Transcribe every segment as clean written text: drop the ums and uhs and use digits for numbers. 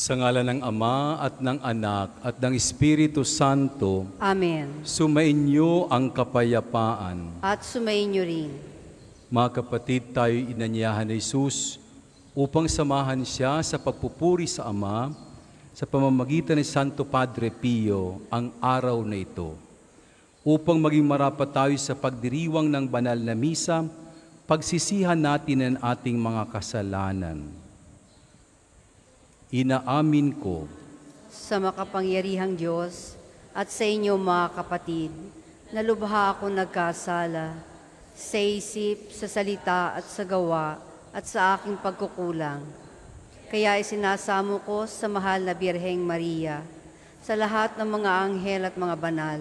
Sa ngalan ng Ama at ng Anak at ng Espiritu Santo, Amen. sumainyo ang kapayapaan. At sumainyo rin. Mga kapatid, tayo inanyahan ni Jesus upang samahan siya sa pagpupuri sa Ama sa pamamagitan ni Santo Padre Pio ang araw na ito. Upang maging marapat tayo sa pagdiriwang ng banal na misa, pagsisihan natin ang ating mga kasalanan. Inaamin ko Sa makapangyarihang Diyos at sa inyo mga kapatid, na lubha ako nagkasala sa isip, sa salita at sa gawa at sa aking pagkukulang. Kaya isinasamo ko sa mahal na Birheng Maria, sa lahat ng mga anghel at mga banal,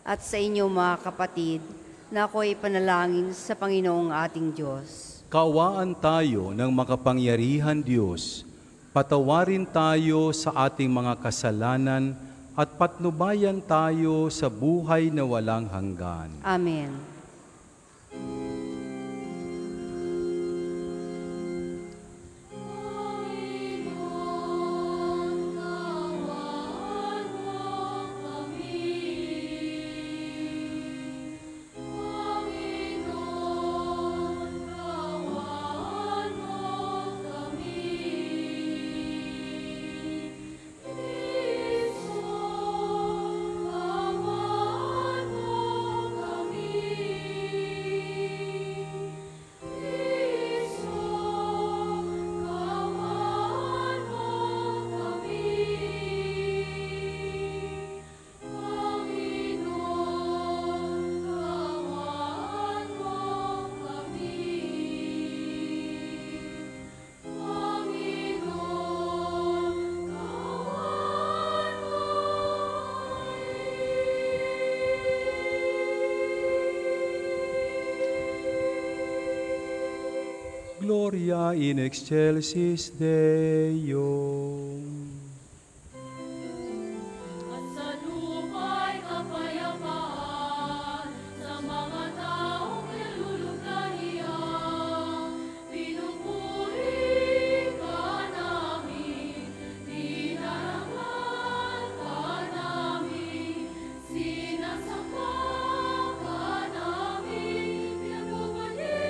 at sa inyo mga kapatid, na ako'y panalangin sa Panginoong ating Diyos. Kaawaan tayo ng makapangyarihan Diyos. Patawarin tayo sa ating mga kasalanan at patnubayan tayo sa buhay na walang hanggan. Amen. Gloria in excelsis Deo. At sa lupa'y kapayapaan sa mga taong niluluganiya. Pinupuri ka namin, dinarangal ka namin, sinasamba ka namin, pinagpupuli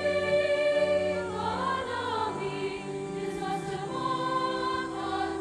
ka namin, isasalamatan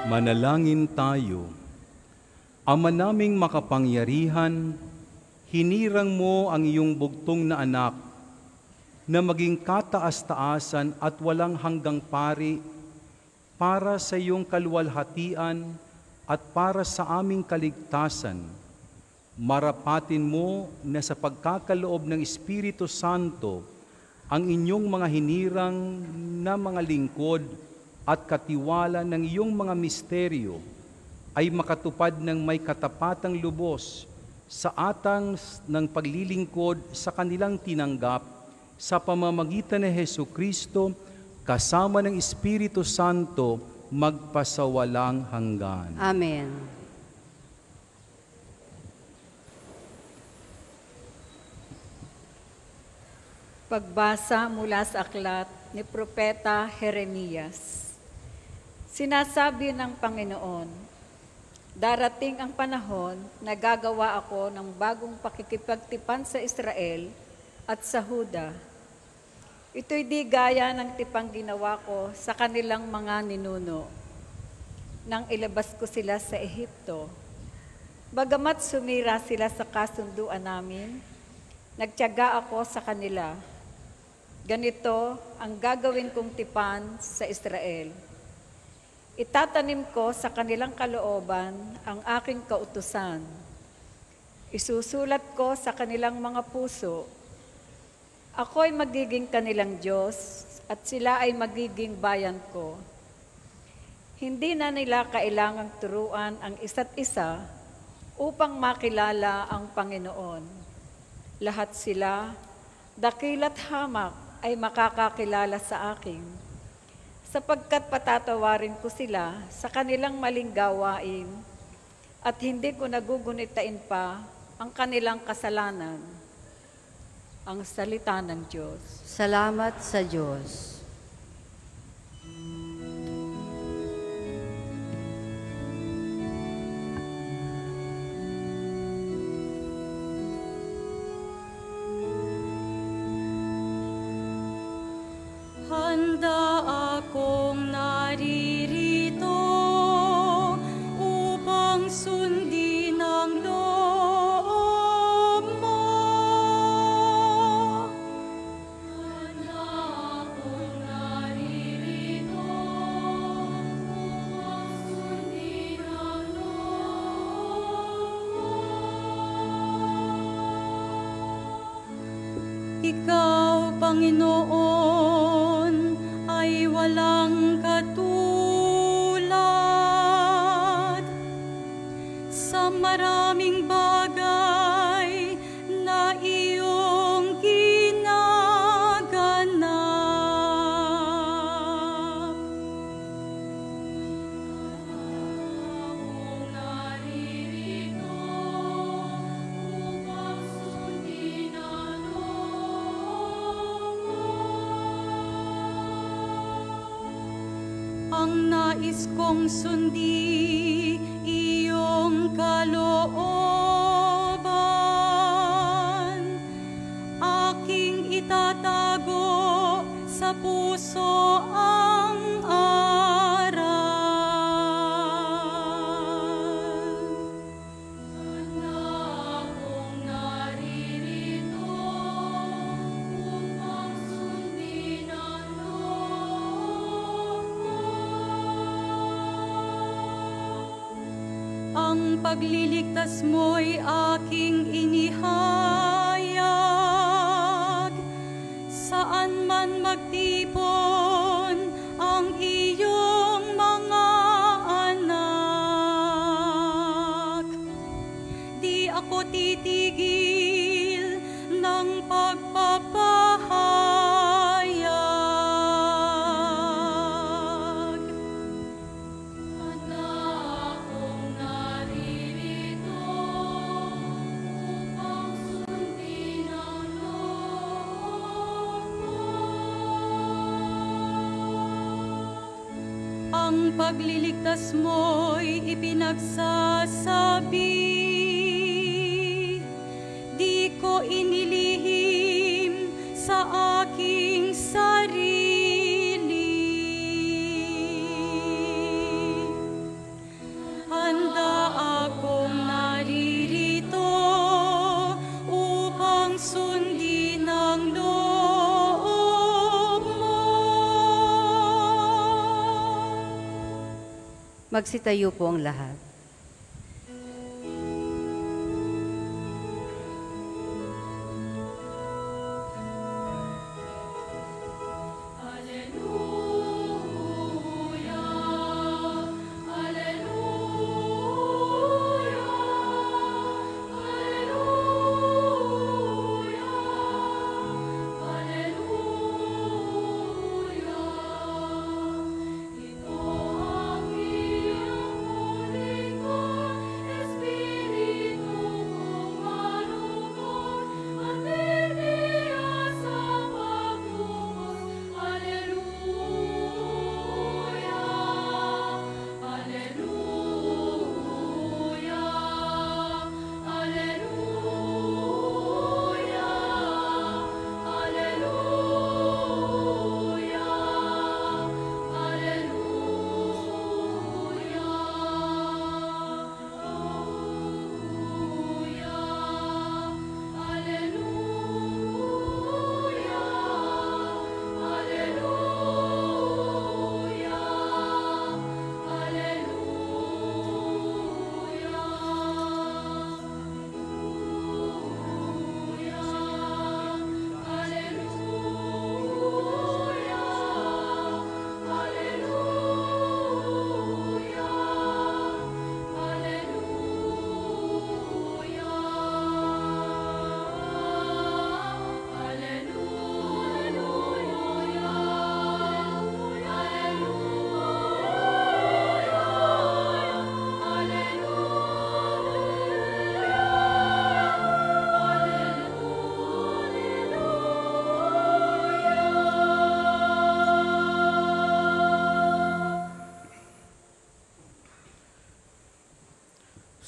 Manalangin tayo. Ama naming makapangyarihan, hinirang mo ang iyong bugtong na anak na maging kataas-taasan at walang hanggang pari para sa iyong kaluwalhatian at para sa aming kaligtasan. Marapatin mo na sa pagkakaloob ng Espiritu Santo ang inyong mga hinirang na mga lingkod at katiwala ng iyong mga misteryo ay makatupad ng may katapatang lubos sa atang ng paglilingkod sa kanilang tinanggap sa pamamagitan ni Hesukristo kasama ng Espiritu Santo magpasawalang hanggan. Amen. Pagbasa mula sa aklat ni Propeta Jeremias. Sinasabi ng Panginoon, darating ang panahon na gagawa ako ng bagong pakikipagtipan sa Israel at sa Huda. Ito'y di gaya ng tipang ginawa ko sa kanilang mga ninuno nang ilabas ko sila sa Ehipto. Bagamat sumira sila sa kasunduan namin, nagtiyaga ako sa kanila. Ganito ang gagawin kong tipan sa Israel. Itatanim ko sa kanilang kalooban ang aking kautusan. Isusulat ko sa kanilang mga puso. Ako'y magiging kanilang Diyos at sila ay magiging bayan ko. Hindi na nila kailangang turuan ang isa't isa upang makilala ang Panginoon. Lahat sila, dakila't hamak, ay makakakilala sa akin. Sapagkat patatawarin ko sila sa kanilang maling gawain at hindi ko nagugunitain pa ang kanilang kasalanan. Ang salita ng Diyos. Salamat sa Diyos. Handa akong naririto upang sundin ang loob mo. Handa akong naririto upang sundin ang loob mo. Ikaw, Panginoon, ay walang katulad sa maraming bagay na iyong ginaganap. Akong naririto upang sundin ang loob mo. Ang nais kong sundi iyong kalooban, aking itatago sa puso ang aral. Handa akong naririto upang sundin ang loob mo. Ang pagliligtas mo'y aking inihayag, saan man magtipon ang iyong mga anak. Di ako titigil ng pagpapahayag. Handa akong naririto upang sundin ang loob mo. Ang pagliligtas mo'y ipinagsasabi, di ko inilihim sa aking sarili. Magsitayo po ang lahat.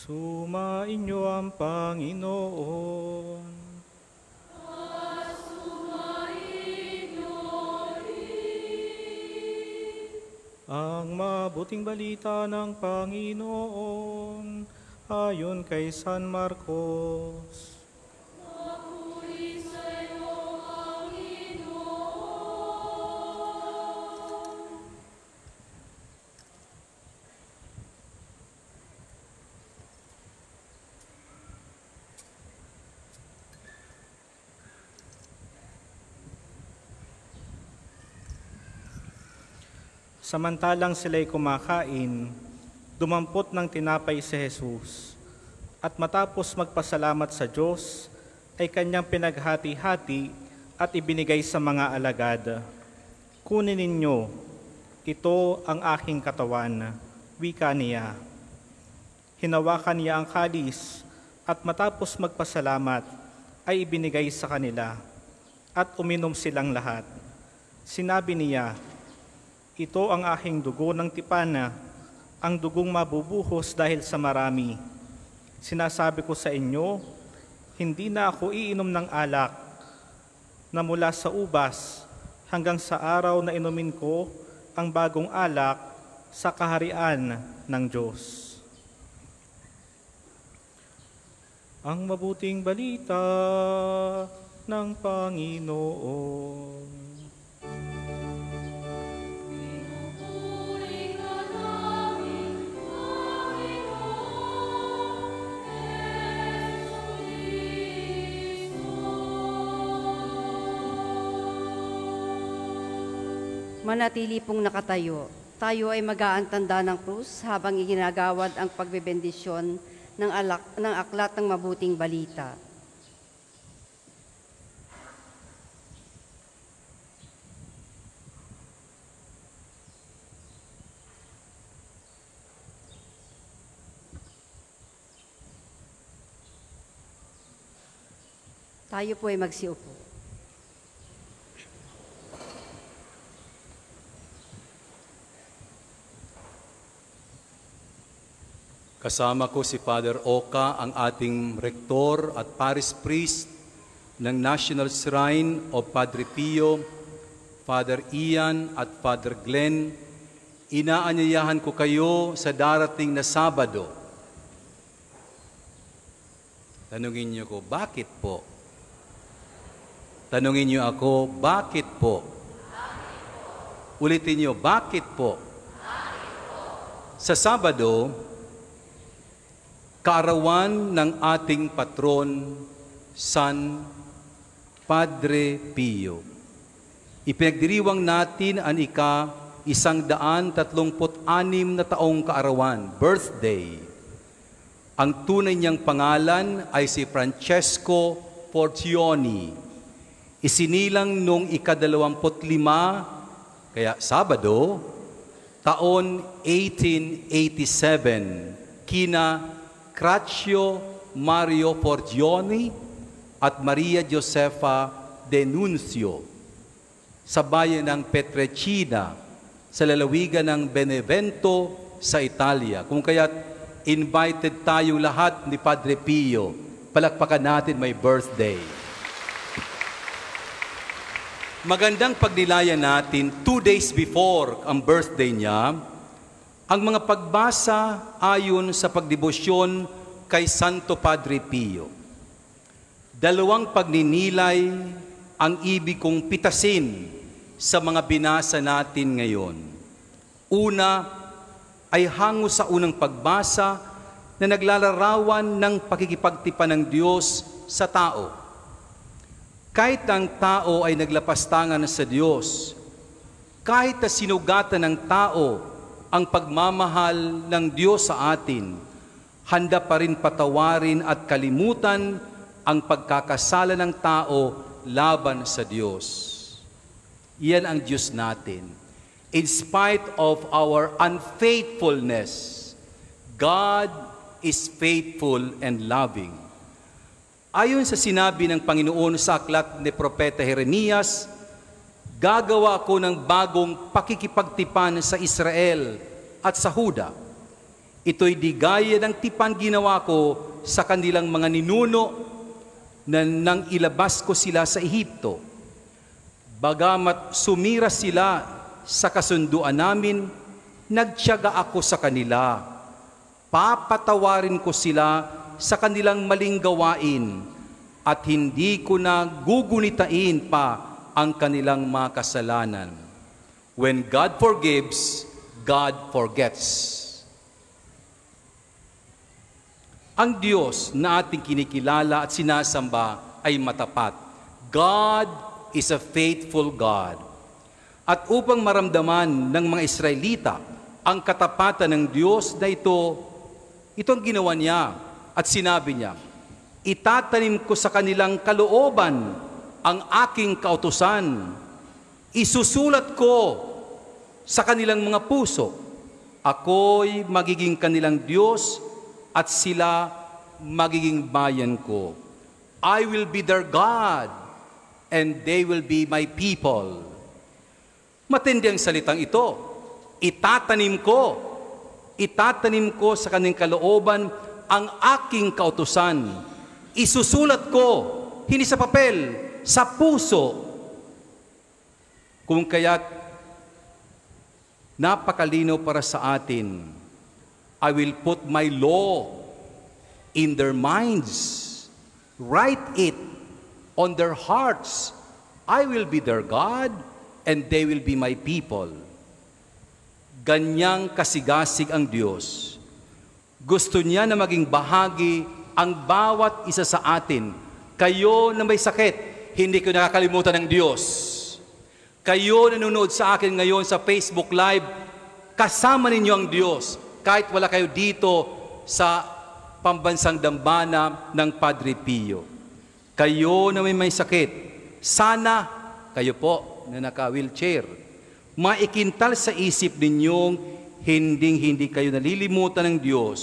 Sumainyo ang Panginoon. Ang mabuting balita ng Panginoon ayon kay San Marcos. Samantalang sila'y kumakain, dumampot ng tinapay si Jesus, at matapos magpasalamat sa Diyos, ay kanyang pinaghati-hati at ibinigay sa mga alagad. Kunin ninyo, ito ang aking katawan, wika niya. Hinawakan niya ang kalis, at matapos magpasalamat, ay ibinigay sa kanila, at uminom silang lahat. Sinabi niya, ito ang aking dugo ng tipana, ang dugong mabubuhos dahil sa marami. Sinasabi ko sa inyo, hindi na ako iinom ng alak na mula sa ubas hanggang sa araw na inumin ko ang bagong alak sa kaharian ng Diyos. Ang mabuting balita ng Panginoon. Manatili pong nakatayo. Tayo ay mag-aantanda ng krus habang iginagawad ang pagbebendisyon ng aklat ng mabuting balita. Tayo po ay magsiupo. Kasama ko si Father Oka, ang ating rektor at parish priest ng National Shrine of Padre Pio, Father Ian at Father Glenn. Inaanyayahan ko kayo sa darating na Sabado. Tanungin niyo ko, bakit po? Tanungin niyo ako, bakit po? Ulitin niyo, bakit po? Sa Sabado, kaarawan ng ating patron, San Padre Pio. Ipinagdiriwang natin ang 136 na taong kaarawan, birthday. Ang tunay niyang pangalan ay si Francesco Forcioni. Isinilang noong 25, kaya Sabado, taon 1887, kina Cracio Mario Forgioni at Maria Josefa Denuncio sa bayan ng Petrecina sa lalawigan ng Benevento sa Italia. Kung kaya't invited tayo lahat ni Padre Pio. Palakpakan natin may birthday. Magandang pagnilayan natin 2 days before ang birthday niya, ang mga pagbasa ayon sa pagdebosyon kay Santo Padre Pio. 2 pagninilay ang ibig kong pitasin sa mga binasa natin ngayon. Una ay hango sa unang pagbasa na naglalarawan ng pakikipagtipan ng Diyos sa tao. Kahit ang tao ay naglapastangan sa Diyos, kahit na sinugatan ng tao ang pagmamahal ng Diyos sa atin, handa pa rin patawarin at kalimutan ang pagkakasala ng tao laban sa Diyos. Iyan ang Diyos natin. In spite of our unfaithfulness, God is faithful and loving. Ayon sa sinabi ng Panginoon sa aklat ni Propeta Jeremias, gagawa ko ng bagong pakikipagtipan sa Israel at sa Huda. Ito'y di gaya ng tipan ginawa ko sa kanilang mga ninuno na nang ilabas ko sila sa Ehipto. Bagamat sumira sila sa kasunduan namin, nagtiyaga ako sa kanila. Papatawarin ko sila sa kanilang maling gawain at hindi ko na gugunitain pa ang kanilang mga kasalanan. When God forgives, God forgets. Ang Diyos na ating kinikilala at sinasamba ay matapat. God is a faithful God. At upang maramdaman ng mga Israelita ang katapatan ng Diyos na itong ginawa niya at sinabi niya, itatanim ko sa kanilang kalooban ang aking kautusan. Isusulat ko sa kanilang mga puso. Ako'y magiging kanilang Diyos at sila magiging bayan ko. I will be their God and they will be my people. Matindi ang salitang ito. Itatanim ko sa kanilang kalooban ang aking kautusan. Isusulat ko, hindi sa papel, sa puso. Kung kaya't napakalino para sa atin, I will put my law in their minds, write it on their hearts. I will be their God, and they will be my people. Ganyang kasigasig ang Diyos. Gusto niya na maging bahagi ang bawat isa sa atin. Kayo na may sakit, hindi ko nakakalimutan ng Diyos. Kayo na nanonood sa akin ngayon sa Facebook Live, kasama ninyo ang Diyos. Kahit wala kayo dito sa pambansang dambana ng Padre Pio. Kayo na may sakit, sana kayo po na naka-wheelchair, maikintal sa isip ninyong hindi kayo nalilimutan ng Diyos.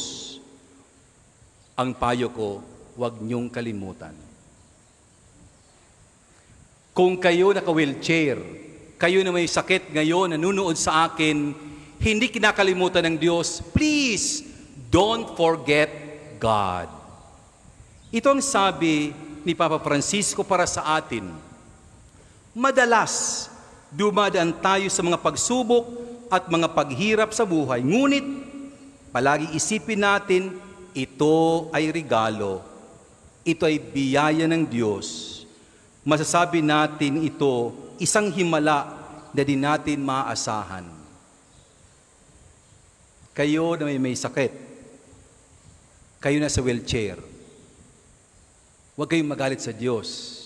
Ang payo ko, huwag niyong kalimutan. Kung kayo naka-wheelchair, kayo na may sakit ngayon, nanunood sa akin, hindi kinakalimutan ng Diyos, please, don't forget God. Ito ang sabi ni Papa Francisco para sa atin. Madalas, dumadaan tayo sa mga pagsubok at mga paghirap sa buhay. Ngunit, palagi isipin natin, ito ay regalo. Ito ay biyaya ng Diyos. Masasabi natin ito, isang himala na di natin maaasahan. Kayo na may sakit. Kayo na sa wheelchair. Huwag kayong magalit sa Diyos.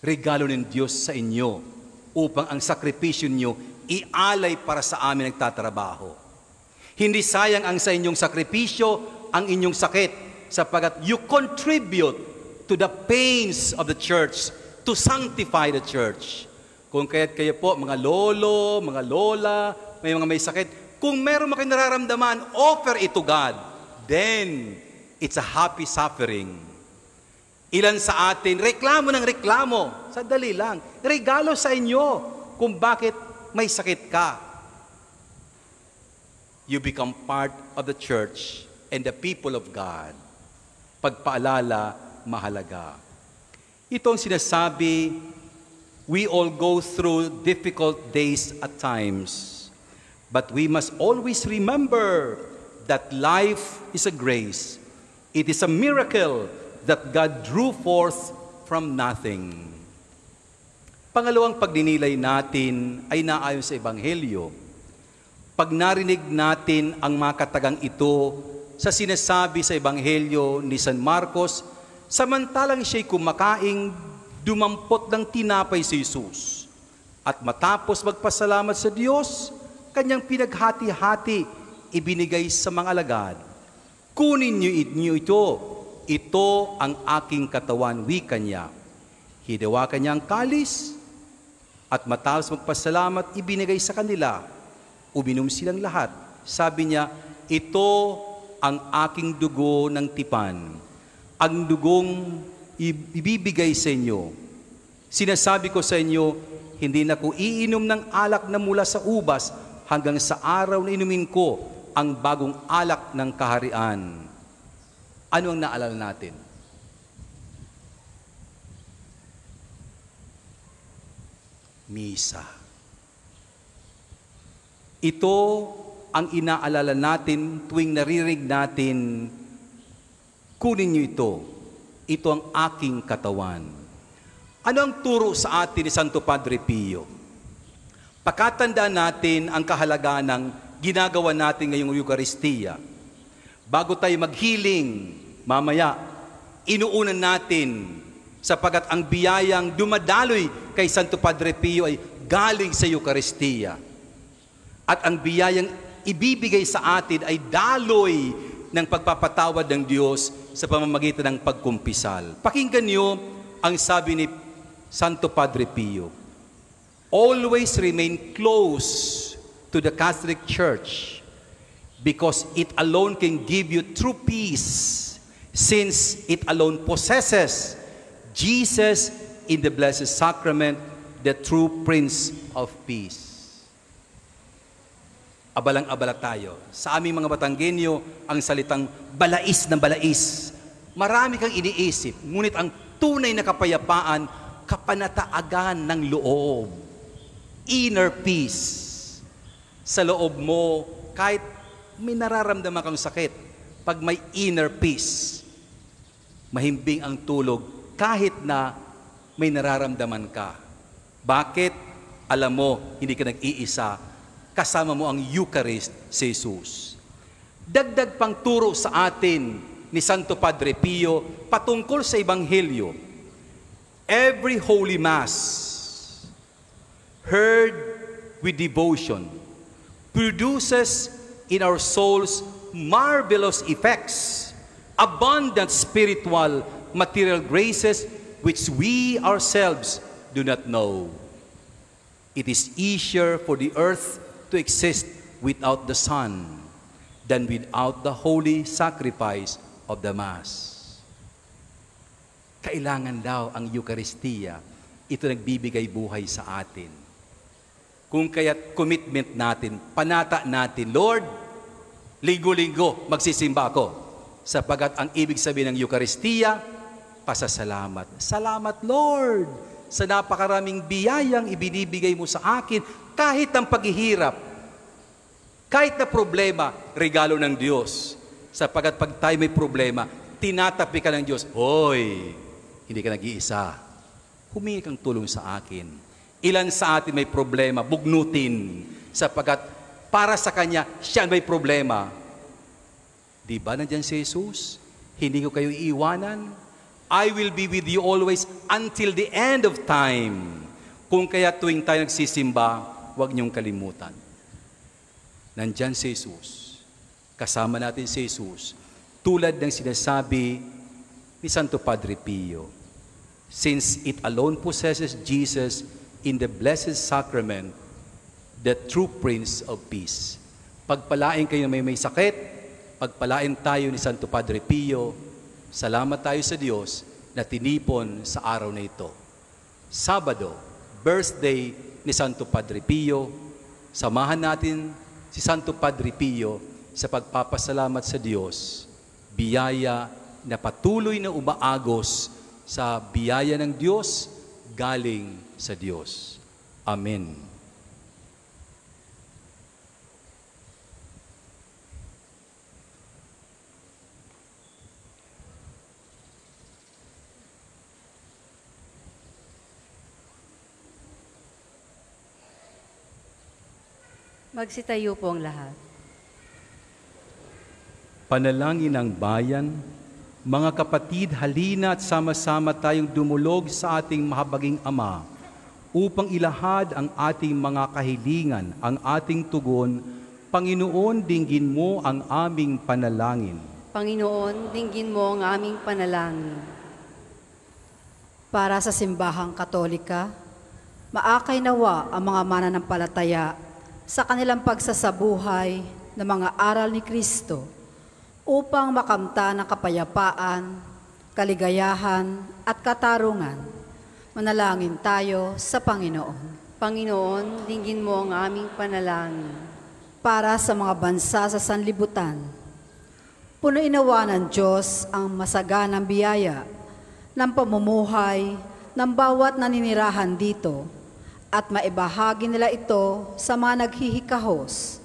Regalo ng Diyos sa inyo upang ang sakripisyo nyo ialay para sa amin nagtatrabaho. Hindi sayang ang sa inyong sakripisyo, ang inyong sakit, sapagat you contribute to the pains of the church, to sanctify the church. Kung kaya't kayo po, mga lolo, mga lola, may sakit, kung meron mo kayong nararamdaman, offer it to God. Then, it's a happy suffering. Ilan sa atin, reklamo ng reklamo. Sadali lang. Regalo sa inyo kung bakit may sakit ka. You become part of the church and the people of God. Pagpaalala, mahalaga. Ito ang sinasabi, we all go through difficult days at times. But we must always remember that life is a grace. It is a miracle that God drew forth from nothing. Pangalawang pagninilay natin ay naayon sa Ebanghelyo. Pag narinig natin ang mga katagang ito sa sinasabi sa Ebanghelyo ni San Marcos, samantalang siya'y kumakaing dumampot ng tinapay si Jesus. At matapos magpasalamat sa Diyos, kanyang pinaghati-hati, ibinigay sa mga alagad. Kunin niyo ito. Ito ang aking katawan, wika niya. Hinawakan niya ang kalis, at matapos magpasalamat, ibinigay sa kanila. Uminom silang lahat. Sabi niya, ito ang aking dugo ng tipan. Ang dugong ibibigay sa inyo. Sinasabi ko sa inyo, hindi na ko iinom ng alak na mula sa ubas hanggang sa araw na inumin ko ang bagong alak ng kaharian. Ano ang naalala natin? Misa. Ito ang inaalala natin tuwing naririnig natin, kunin niyo ito. Ito ang aking katawan. Ano ang turo sa atin ni Santo Padre Pio? Pakatandaan natin ang kahalagaan ng ginagawa natin ngayong Eucharistia. Bago tayo maghiling, mamaya, inuunan natin sapagat ang biyayang dumadaloy kay Santo Padre Pio ay galing sa Eucharistia. At ang biyayang ibibigay sa atin ay daloy ng pagpapatawad ng Diyos sa pamamagitan ng pagkumpisal. Pakinggan niyo ang sabi ni Santo Padre Pio. Always remain close to the Catholic Church because it alone can give you true peace, since it alone possesses Jesus in the Blessed Sacrament, the true Prince of Peace. Abalang-abala tayo. Sa aming mga Batanggenyo, ang salitang balais ng balais. Marami kang iniisip, ngunit ang tunay na kapayapaan, kapanataagan ng loob. Inner peace. Sa loob mo, kahit may nararamdaman kang sakit, pag may inner peace, mahimbing ang tulog kahit na may nararamdaman ka. Bakit? Alam mo, hindi ka nag-iisa. Kasama mo ang Eucharist, si Jesus. Dagdag pang turo sa atin ni Santo Padre Pio patungkol sa Ebanghelyo. Every Holy Mass, heard with devotion, produces in our souls marvelous effects, abundant spiritual, material graces which we ourselves do not know. It is easier for the earth to exist without the sun than without the holy sacrifice of the Mass. Kailangan daw ang Eucharistia, ito nagbibigay buhay sa atin. Kung kaya't commitment natin, panata natin, Lord, linggo-linggo magsisimba ako. Sapagat ang ibig sabihin ng Eucharistia, pasasalamat. Salamat, Lord, sa napakaraming biyayang ibinibigay mo sa akin, kahit ang paghihirap, kahit na problema, regalo ng Diyos. Sapagat pag tayo may problema, tinatapi ka ng Diyos, hoy, hindi ka nag-iisa. Humingi kang tulong sa akin. Ilan sa atin may problema, bugnutin, sapagat Para sa kanya, siya may problema. Di ba nandiyan si Jesus? Hindi ko kayo iiwanan. I will be with you always until the end of time. Kung kaya tuwing tayo nagsisimba, huwag niyong kalimutan. Nandiyan si Jesus. Kasama natin si Jesus. Tulad ng sinasabi ni Santo Padre Pio, since it alone possesses Jesus in the Blessed Sacrament, the true Prince of Peace. Pagpalain kayo na may sakit, pagpalain tayo ni Santo Padre Pio, salamat tayo sa Diyos na tinipon sa araw na ito. Sabado, birthday ni Santo Padre Pio, samahan natin si Santo Padre Pio sa pagpapasalamat sa Diyos, biyaya na patuloy na umaagos sa biyaya ng Diyos galing sa Diyos. Amen. Magsitayo po ang lahat. Panalangin ng bayan, mga kapatid, halina at sama-sama tayong dumulog sa ating mahabaging Ama upang ilahad ang ating mga kahilingan, ang ating tugon. Panginoon, dinggin mo ang aming panalangin. Panginoon, dinggin mo ang aming panalangin. Para sa simbahang Katolika, maakay nawa ang mga mananampalataya sa kanilang pagsasabuhay ng mga aral ni Kristo upang makamta ng kapayapaan, kaligayahan at katarungan. Manalangin tayo sa Panginoon. Panginoon, dinggin mo ang aming panalangin. Para sa mga bansa sa sanlibutan, punuin nawa ng Diyos ang masaganang biyaya ng pamumuhay ng bawat naninirahan dito at maibahagi nila ito sa mga naghihikahos.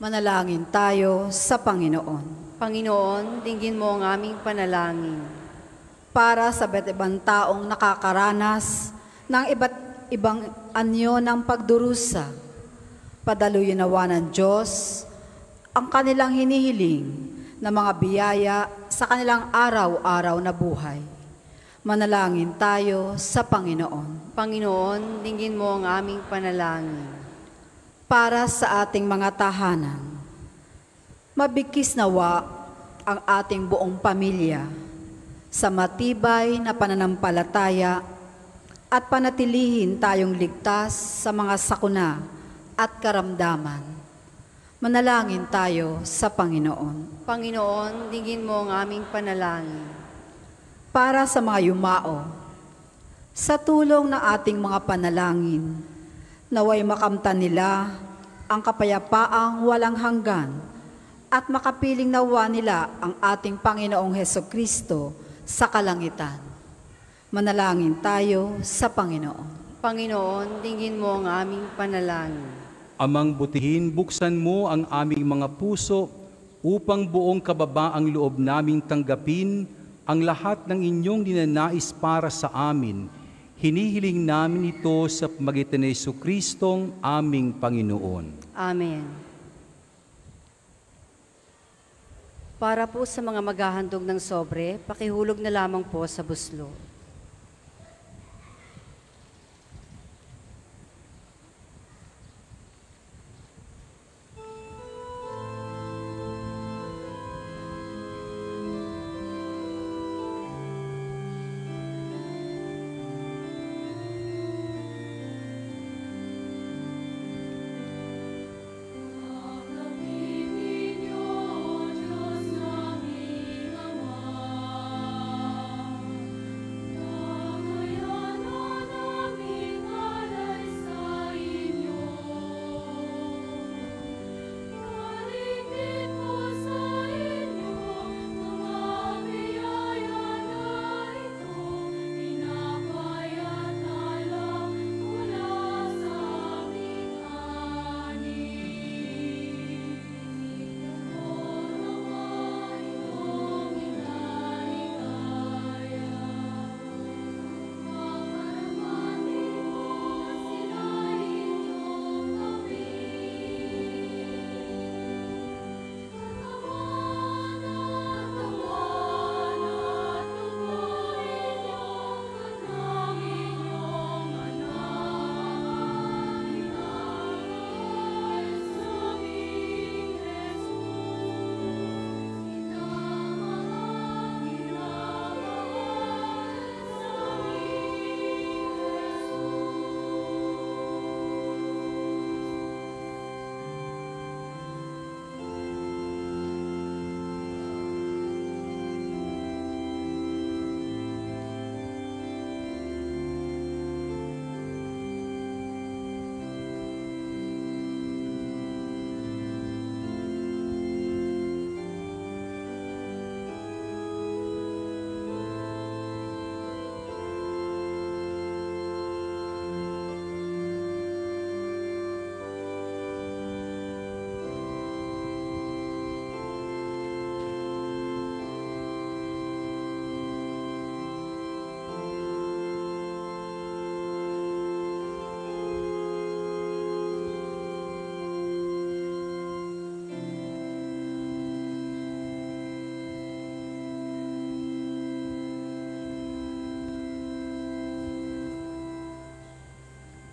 Manalangin tayo sa Panginoon. Panginoon, dinggin mo ang aming panalangin. Para sa iba't ibang taong nakakaranas ng iba't ibang anyo ng pagdurusa, padaluyin nawa ng Diyos ang kanilang hinihiling na mga biyaya sa kanilang araw-araw na buhay. Manalangin tayo sa Panginoon. Panginoon, dinggin mo ang aming panalangin. Para sa ating mga tahanan, mabigkis nawa ang ating buong pamilya sa matibay na pananampalataya at panatilihin tayong ligtas sa mga sakuna at karamdaman. Manalangin tayo sa Panginoon. Panginoon, dinggin mo ang aming panalangin. Para sa mga yumao, sa tulong ng ating mga panalangin, naway makamtan nila ang kapayapaang walang hanggan at makapiling nawa nila ang ating Panginoong Hesukristo sa kalangitan. Manalangin tayo sa Panginoon. Panginoon, dinggin mo ang aming panalangin. Amang butihin, buksan mo ang aming mga puso upang buong kababaang loob naming tanggapin ang lahat ng inyong ninanais para sa amin. Hinihiling namin ito sa pamagitan ni Jesucristong aming Panginoon. Amen. Para po sa mga maghahandog ng sobre, pakihulog na lamang po sa buslo.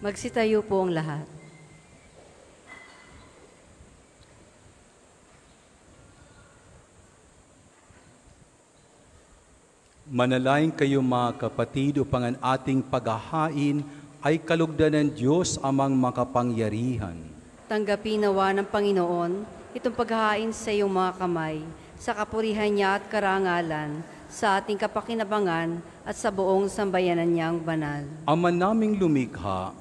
Magsitayo po ang lahat. Manalangin kayo mga kapatid upang ang ating paghahain ay kalugdan ng Diyos amang makapangyarihan. Tanggapin nawa ng Panginoon itong paghahain sa iyong mga kamay, sa kapurihan niya at karangalan, sa ating kapakinabangan at sa buong sambayanan niyang banal. Ama naming lumikha,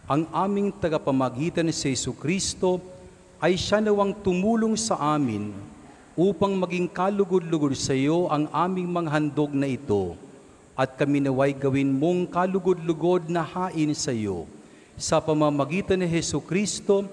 ang aming tagapamagitan si Jesucristo ay siya nawang tumulong sa amin upang maging kalugod-lugod sa iyo ang aming mga handog na ito, at kami naway gawin mong kalugod-lugod na hain sa iyo. Sa pamamagitan ni Jesucristo,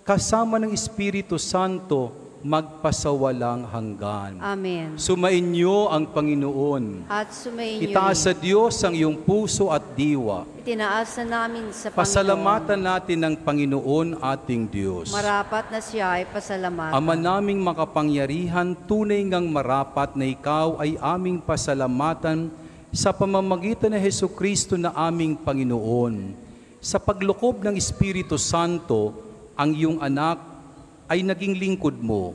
kasama ng Espiritu Santo, magpasawalang hanggan. Amen. Sumainyo ang Panginoon. At sumainyo Itaas sa Diyos ang iyong puso at diwa. itinaas na namin sa Panginoon. Pasalamatan natin ang Panginoon ating Diyos. Marapat na siya ay pasalamatan. Ama naming makapangyarihan, tunay ngang marapat na ikaw ay aming pasalamatan sa pamamagitan ng Hesukristo na aming Panginoon. Sa paglukob ng Espiritu Santo, ang iyong anak ay naging lingkod mo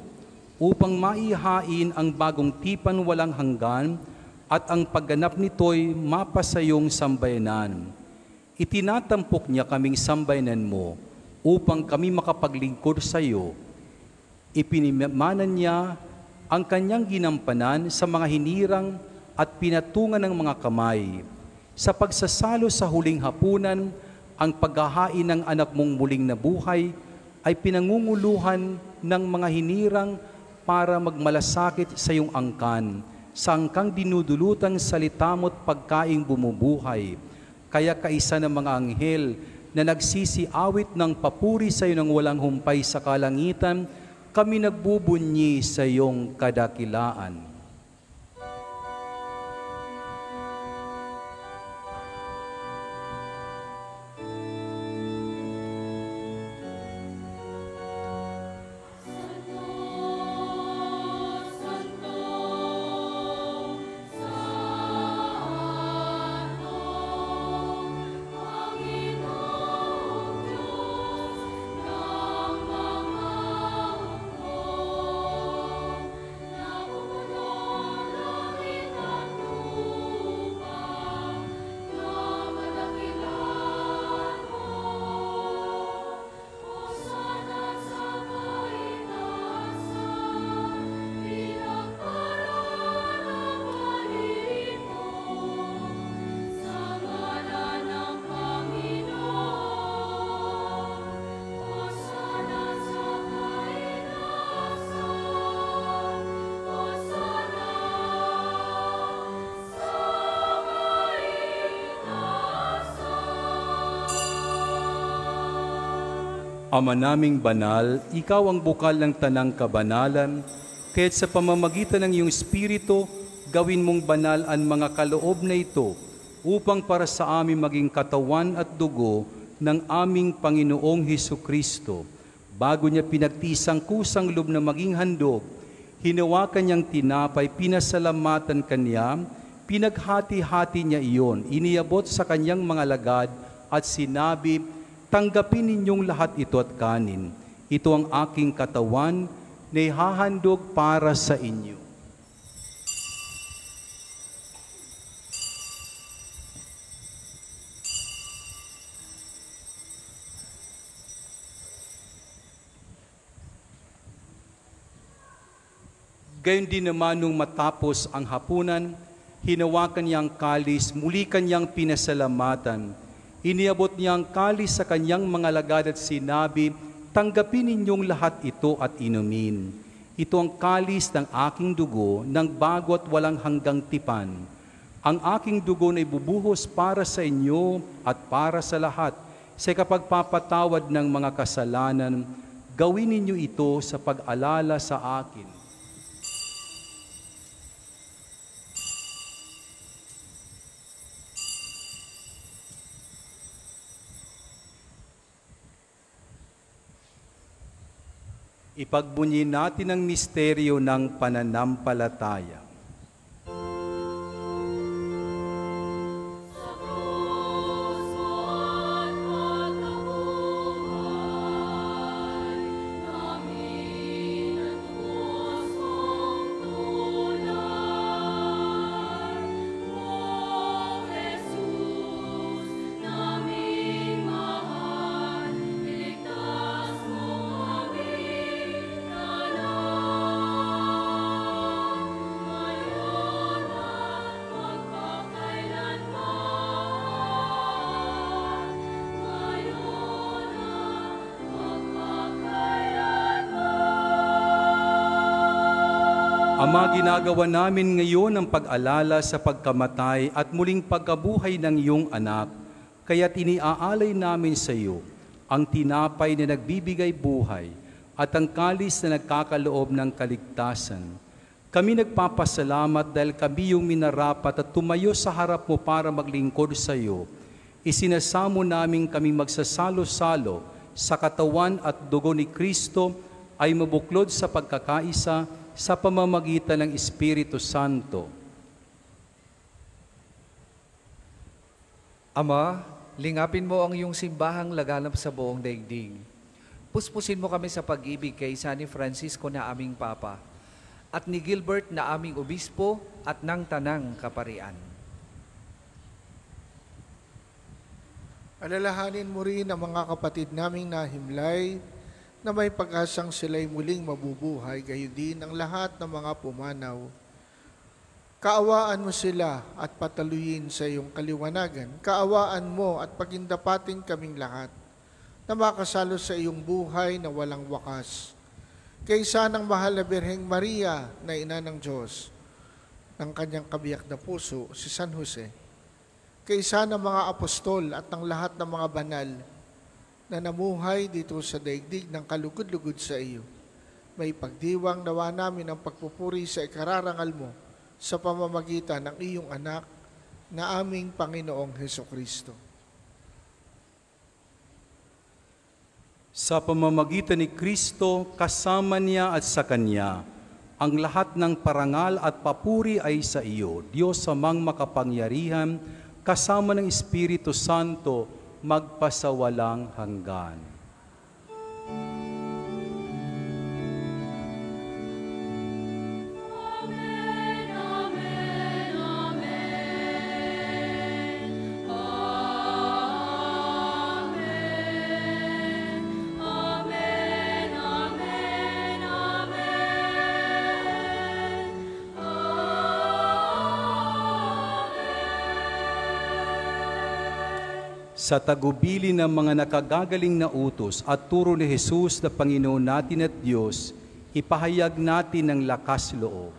upang maihain ang bagong tipan walang hanggan at ang pagganap nito'y mapasayong sambayanan. Itinatampok niya kaming sambayanan mo upang kami makapaglingkod sa iyo. Ipinimanan niya ang kanyang ginampanan sa mga hinirang at pinatungan ng mga kamay. Sa pagsasalo sa huling hapunan, ang paghahain ng anak mong muling nabuhay ay pinangunguluhan ng mga hinirang para magmalasakit sa iyong angkan, sa angkang dinudulutang salita mo't pagkaing bumubuhay. Kaya kaisa ng mga anghel na nagsisiawit ng papuri sa iyo ng walang humpay sa kalangitan, kami nagbubunyi sa iyong kadakilaan. Ama naming banal, ikaw ang bukal ng tanang kabanalan, kaya't sa pamamagitan ng iyong Espiritu, gawin mong banal ang mga kaloob na ito, upang para sa amin maging katawan at dugo ng aming Panginoong Hesukristo. Bago niya pinagtisang kusang loob na maging handog, hinawakan niyang tinapay, pinasalamatan kanya, pinaghati-hati niya iyon, iniabot sa kanyang mga lagad at sinabi, tanggapin ninyong lahat ito at kanin. Ito ang aking katawan na ihahandog para sa inyo. Gayon din naman nung matapos ang hapunan, hinawakan niya ang kalis, muli kanyang pinasalamatan. Iniabot niya ang kalis sa kanyang mga lagad at sinabi, tanggapin ninyong lahat ito at inumin. Ito ang kalis ng aking dugo, ng bago at walang hanggang tipan. Ang aking dugo na ibubuhos para sa inyo at para sa lahat. Sa kapagpapatawad ng mga kasalanan, gawin ninyo ito sa pag-alala sa akin. Ipagbunyi natin ang misteryo ng pananampalataya. Sa krus mo at Ama, ginagawa namin ngayon ang pag-alala sa pagkamatay at muling pagkabuhay ng iyong anak, kaya't iniaalay namin sa iyo ang tinapay na nagbibigay buhay at ang kalis na nagkakaloob ng kaligtasan. Kami nagpapasalamat dahil kami yung minarapat at tumayo sa harap mo para maglingkod sa iyo. Isinasamo namin kaming magsasalo-salo sa katawan at dugo ni Kristo ay mabuklod sa pagkakaisa sa pamamagitan ng Espiritu Santo. Ama, lingapin mo ang iyong simbahang laganap sa buong daigdig. Puspusin mo kami sa pag-ibig kay San Francisco na aming Papa at ni Gilbert na aming Obispo at ng Tanang Kaparian. Alalahanin mo rin ang mga kapatid naming nahimlay na may pag-asang sila'y muling mabubuhay, gayon din ang lahat ng mga pumanaw. Kaawaan mo sila at pataluyin sa iyong kaliwanagan. Kaawaan mo at pagindapatin kaming lahat na makasalo sa iyong buhay na walang wakas. Kaysa ng mahal na Birheng Maria na ina ng Diyos, ng kanyang kabiyak na puso, si San Jose. Kaysa ng mga apostol at ng lahat ng mga banal na namuhay dito sa daigdig ng kalugod-lugod sa iyo. May pagdiwang nawa namin ang pagpupuri sa ikararangal mo sa pamamagitan ng iyong anak na aming Panginoong Hesukristo. Sa pamamagitan ni Kristo, kasama niya at sa Kanya, ang lahat ng parangal at papuri ay sa iyo, Diyos amang makapangyarihan, kasama ng Espiritu Santo, magpasawalang hanggan. Sa tagubili ng mga nakagagaling na utos at turo ni Jesus na Panginoon natin at Diyos, ipahayag natin ng lakas loob.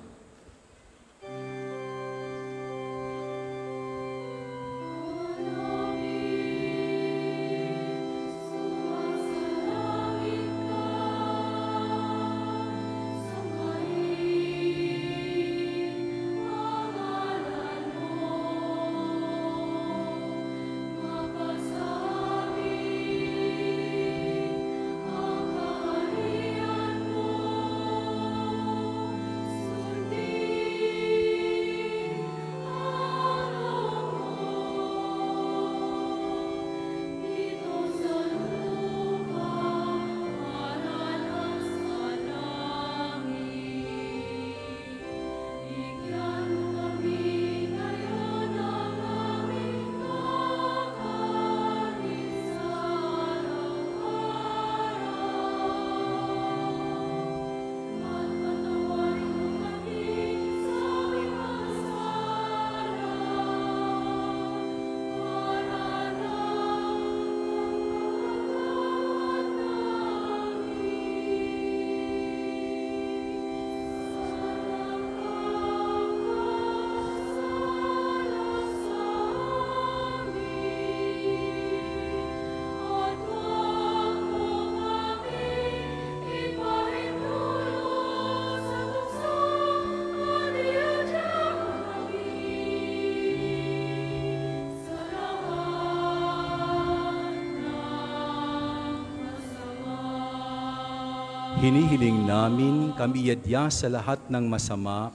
Hinihiling namin kami iadya sa lahat ng masama,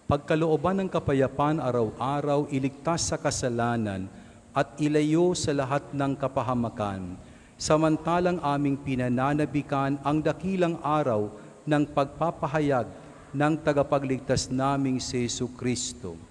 pagkalooban ng kapayapaan araw-araw, iligtas sa kasalanan at ilayo sa lahat ng kapahamakan, samantalang aming pinananabikan ang dakilang araw ng pagpapahayag ng tagapagligtas naming si Jesucristo.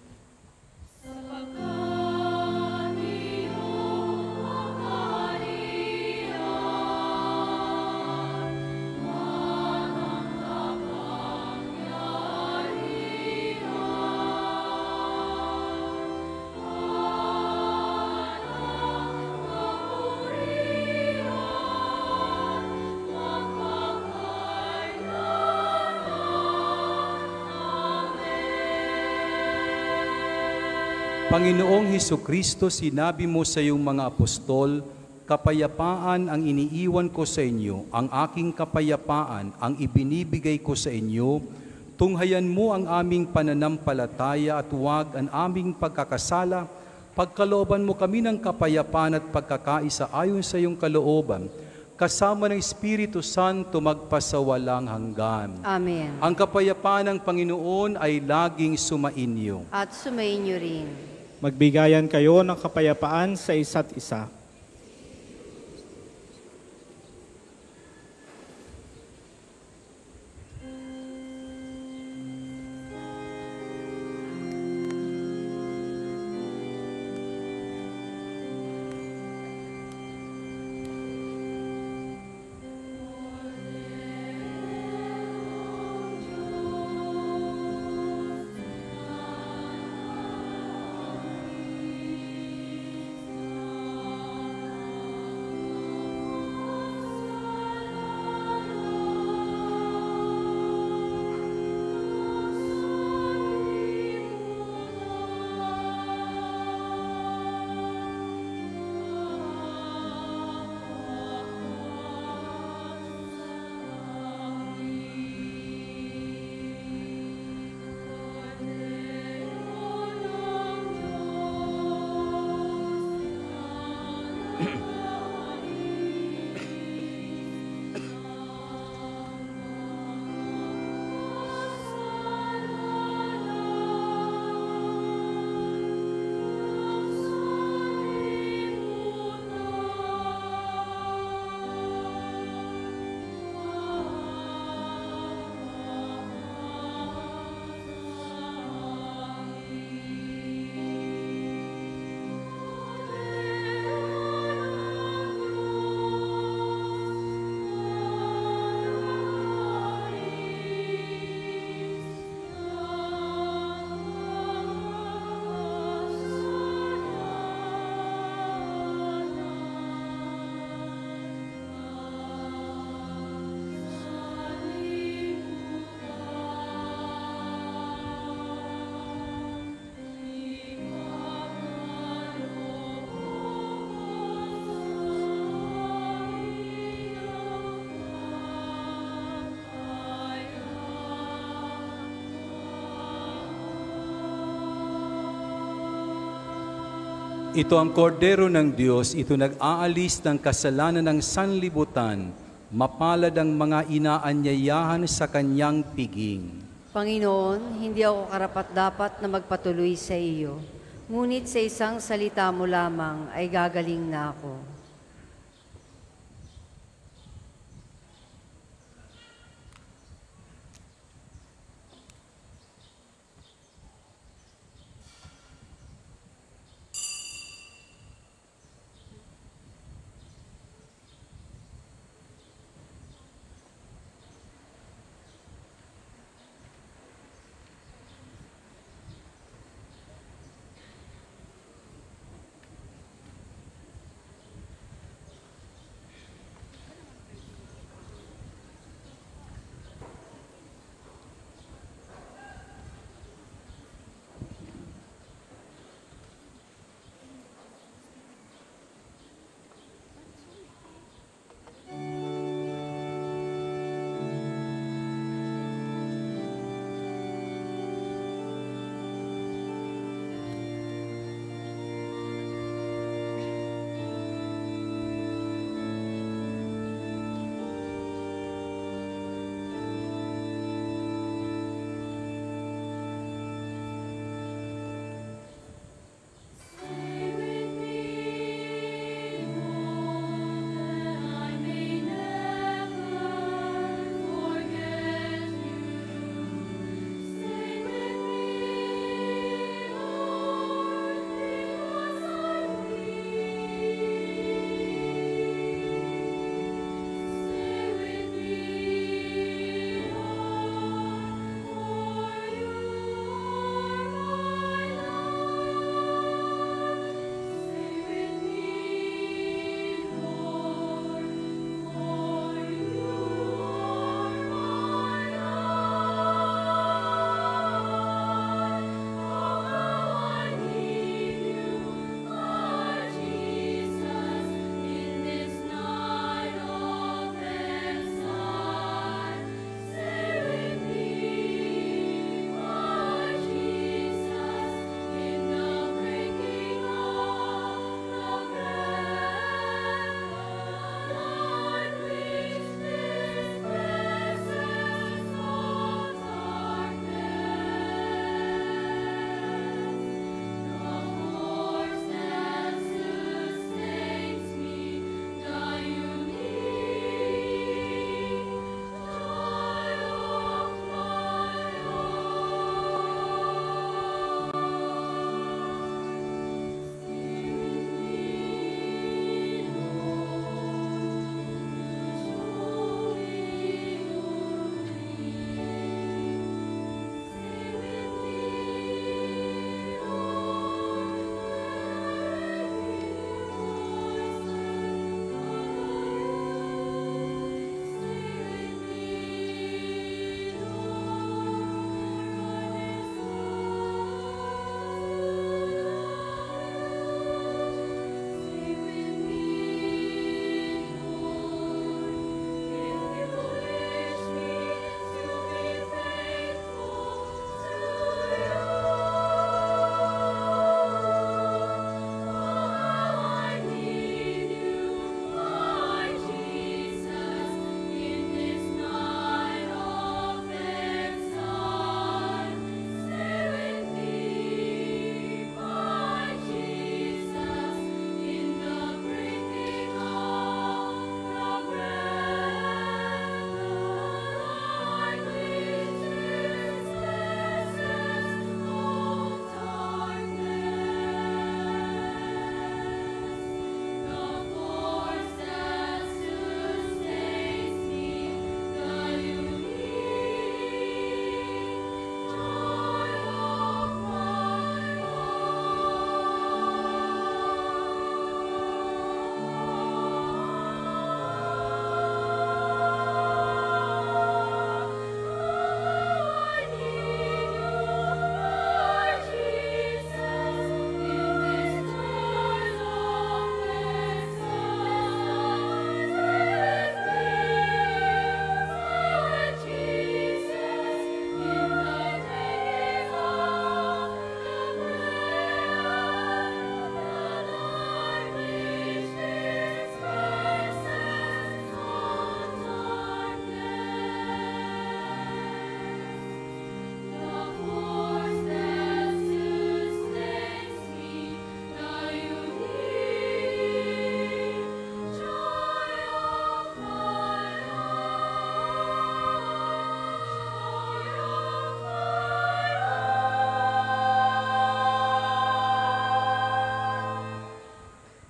Panginoong Hesus Kristo, sinabi mo sa iyong mga apostol, kapayapaan ang iniiwan ko sa inyo, ang aking kapayapaan ang ibinibigay ko sa inyo. Tunghayan mo ang aming pananampalataya at huwag ang aming pagkakasala. Pagkalooban mo kami ng kapayapaan at pagkakaisa ayon sa iyong kalooban, kasama ng Espiritu Santo magpasawalang hanggan. Amen. Ang kapayapaan ng Panginoon ay laging sumainyo. At sumainyo rin. Magbigayan kayo ng kapayapaan sa isa't isa. Ito ang kordero ng Diyos, ito nag-aalis ng kasalanan ng sanlibutan. Mapalad ang mga inaanyayahan sa kanyang piging. Panginoon, hindi ako karapat-dapat na magpatuloy sa iyo. Ngunit sa isang salita mo lamang ay gagaling na ako.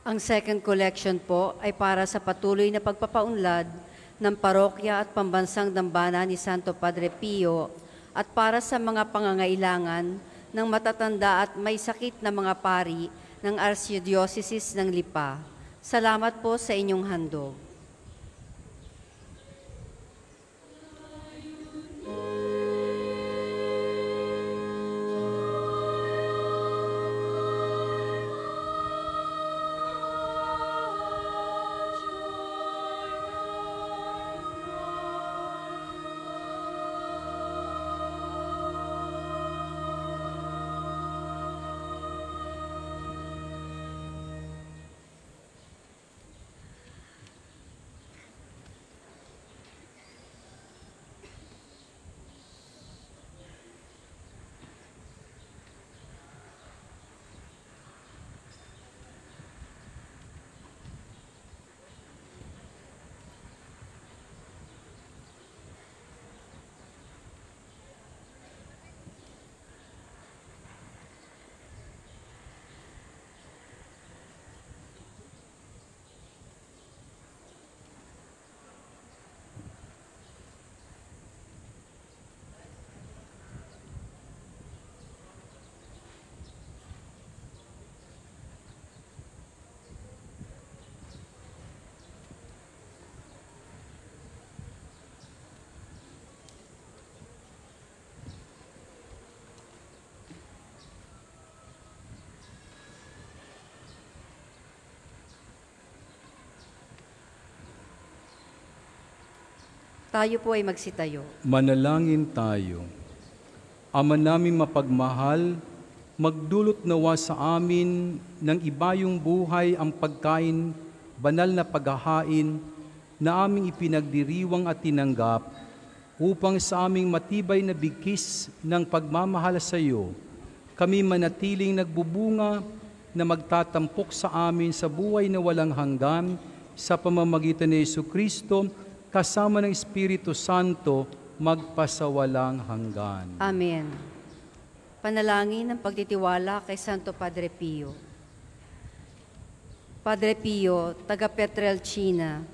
Ang second collection po ay para sa patuloy na pagpapaunlad ng parokya at pambansang dambana ni Santo Padre Pio at para sa mga pangangailangan ng matatanda at may sakit na mga pari ng Archdiocese ng Lipa. Salamat po sa inyong handog. Tayo po ay magsitayo. Manalangin tayo. Ama naming mapagmahal, magdulot nawa sa amin ng ibayong buhay ang pagkain, banal na paghahain na aming ipinagdiriwang at tinanggap upang sa aming matibay na bigkis ng pagmamahal sa iyo, kami manatiling nagbubunga na magtatampok sa amin sa buhay na walang hanggan sa pamamagitan ni Jesucristo kasama ng Espiritu Santo magpasawalang hanggan. Amen. Panalangin ng pagtitiwala kay Santo Padre Pio. Padre Pio, taga Petrelcina,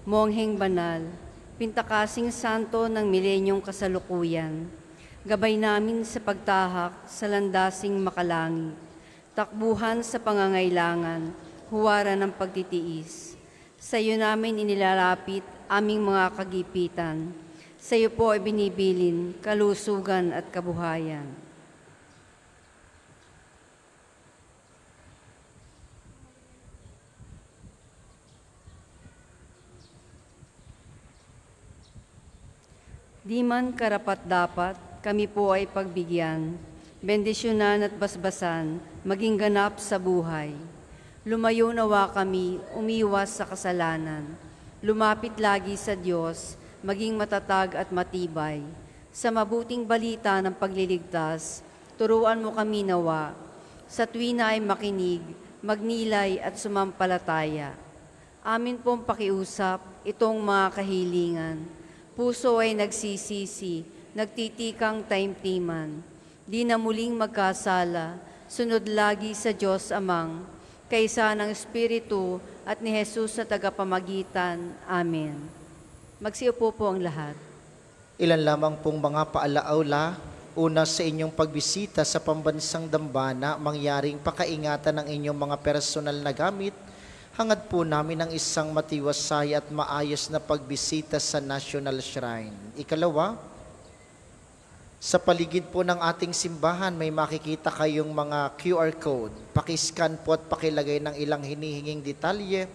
mongheng banal, pintakasing santo ng milenyong kasalukuyan, gabay namin sa pagtahak sa landasing makalangi, takbuhan sa pangangailangan, huwara ng pagtitiis. Sa iyo namin inilalapit aming mga kagipitan. Sa iyo po ay binibilin kalusugan at kabuhayan. Di man karapat-dapat, kami po ay pagbigyan, bendisyonan at basbasan, maging ganap sa buhay. Lumayo nawa kami, umiwas sa kasalanan. Lumapit lagi sa Diyos, maging matatag at matibay. Sa mabuting balita ng pagliligtas, turuan mo kami nawa. Sa tuwina ay makinig, magnilay at sumampalataya. Amin pong pakiusap itong mga kahilingan. Puso ay nagsisisi, nagtitikang taimtiman. Di na muling magkasala, sunod lagi sa Diyos Amang, kaysa ng Espiritu at ni Jesus sa tagapamagitan. Amen. Magsiupo po ang lahat. Ilan lamang pong mga paalaala, una sa inyong pagbisita sa pambansang dambana, mangyaring pakaingatan ng inyong mga personal na gamit, hangad po namin ang isang matiwasay at maayos na pagbisita sa National Shrine. Ikalawa, sa paligid po ng ating simbahan, may makikita kayong mga QR code. Pakiscan po at pakilagay ng ilang hinihinging detalye,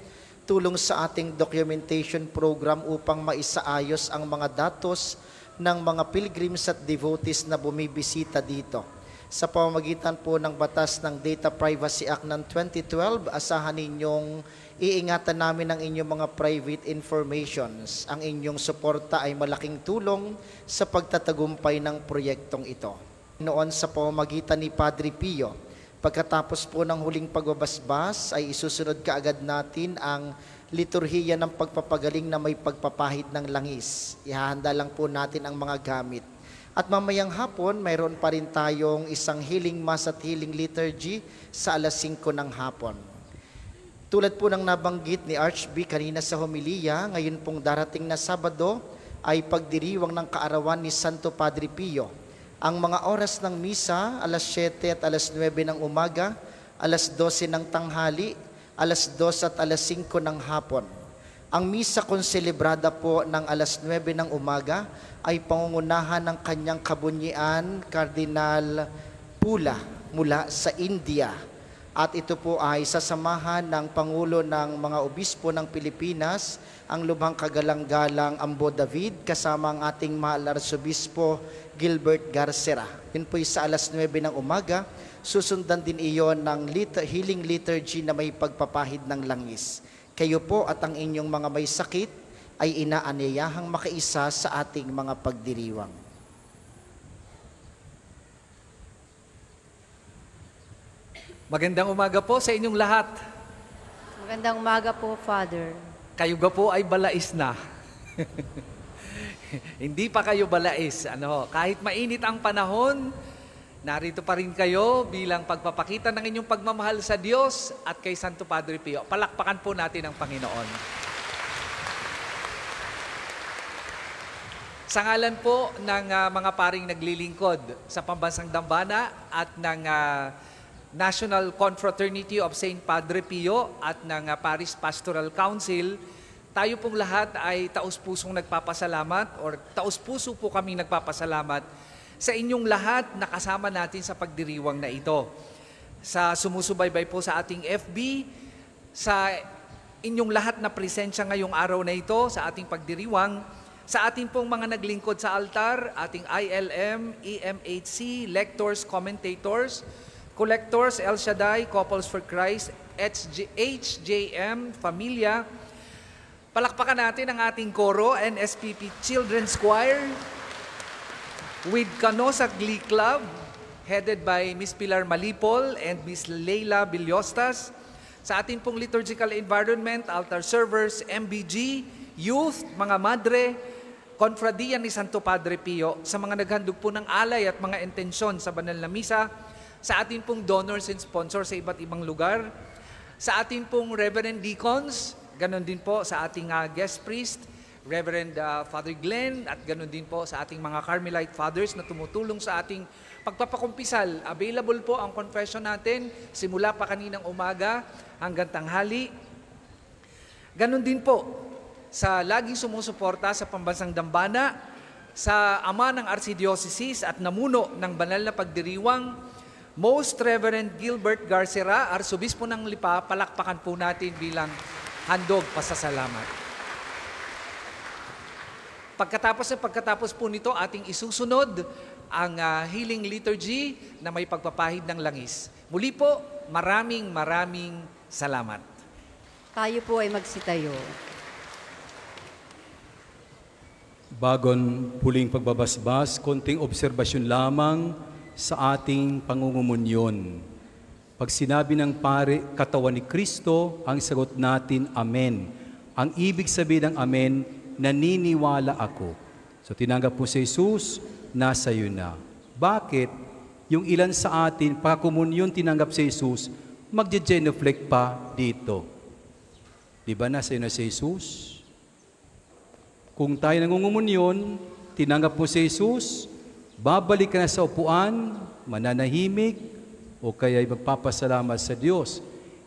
tulong sa ating documentation program upang maisaayos ang mga datos ng mga pilgrims at devotees na bumibisita dito. Sa pamamagitan po ng batas ng Data Privacy Act ng 2012, asahan ninyong iingatan namin ang inyong mga private informations. Ang inyong suporta ay malaking tulong sa pagtatagumpay ng proyektong ito. Noon sa pamamagitan ni Padre Pio, pagkatapos po ng huling pagbabasbas ay isusunod kaagad natin ang liturhiya ng pagpapagaling na may pagpapahid ng langis. Ihahanda lang po natin ang mga gamit. At mamayang hapon, mayroon pa rin tayong isang healing mass at healing liturgy sa alas 5 ng hapon. Tulad po ng nabanggit ni Archb kanina sa homilya, ngayon pong darating na Sabado ay pagdiriwang ng kaarawan ni Santo Padre Pio. Ang mga oras ng misa, alas 7 at alas 9 ng umaga, alas 12 ng tanghali, alas 2 at alas 5 ng hapon. Ang misa konselebrada po ng alas 9 ng umaga ay pangungunahan ng kanyang kabunyian, Kardinal Pula mula sa India. At ito po ay sasamahan ng Pangulo ng mga Obispo ng Pilipinas, ang Lubhang Kagalang-galang Ambo David, kasama ang ating mahal Arsobispo Gilbert Garcera. Yun po sa alas 9 ng umaga, susundan din iyon ng healing liturgy na may pagpapahid ng langis. Kayo po at ang inyong mga may sakit ay inaanyayahang makaisa sa ating mga pagdiriwang. Magandang umaga po sa inyong lahat. Magandang umaga po, Father. Kayo ga po ay balais na. Hindi pa kayo balais. Kahit mainit ang panahon, narito pa rin kayo bilang pagpapakita ng inyong pagmamahal sa Diyos at kay Santo Padre Pio. Palakpakan po natin ang Panginoon. Sa ngalan po ng mga paring naglilingkod sa Pambansang Dambana at ng National Confraternity of St. Padre Pio at ng Paris Pastoral Council, tayo pong lahat ay taus-pusong nagpapasalamat or taus-puso po kami nagpapasalamat sa inyong lahat na kasama natin sa pagdiriwang na ito. Sa sumusubaybay po sa ating FB, sa inyong lahat na presensya ngayong araw na ito sa ating pagdiriwang, sa ating pong mga naglingkod sa altar, ating ILM, EMHC, lectors, commentators, collectors, El Shaddai, Couples for Christ, HJM, Familia. Palakpakan natin ang ating koro, NSPP Children's Choir, with Canosa Glee Club, headed by Miss Pilar Malipol and Miss Leila Biliostas. Sa ating pong liturgical environment, altar servers, MBG, youth, mga madre, Konfradiya ni Santo Padre Pio, sa mga naghandog po ng alay at mga intensyon sa banal na misa, sa ating pong donors and sponsors sa iba't ibang lugar, sa ating pong Reverend Deacons, ganon din po sa ating guest priest, Reverend Father Glenn, at ganon din po sa ating mga Carmelite Fathers na tumutulong sa ating pagpapakumpisal. Available po ang confession natin simula pa kaninang umaga hanggang tanghali. Ganon din po sa laging sumusuporta sa Pambansang Dambana, sa ama ng Archdiocese at namuno ng banal na pagdiriwang, Most Reverend Gilbert Garcera, Arsobispo ng Lipa. Palakpakan po natin bilang handog pasasalamat. Pagkatapos po nito, ating isusunod ang healing liturgy na may pagpapahid ng langis. Muli po, maraming salamat. Tayo po ay magsitayo. Bagon puling pagbabasbas, konting obserbasyon lamang sa ating pangungumunyon. Pag sinabi ng pare, katawan ni Kristo, ang sagot natin, Amen. Ang ibig sabihin ng Amen, naniniwala ako. So tinanggap po si Jesus, nasa iyo na. Bakit? Yung ilan sa atin, pagkakomunyon tinanggap si Jesus, magje-genuflect pa dito. Di ba nasa iyo na si Jesus? Kung tayo nangungumunyon, tinanggap po si Jesus, babalik ka na sa upuan, mananahimik, o kaya'y magpapasalamat sa Diyos.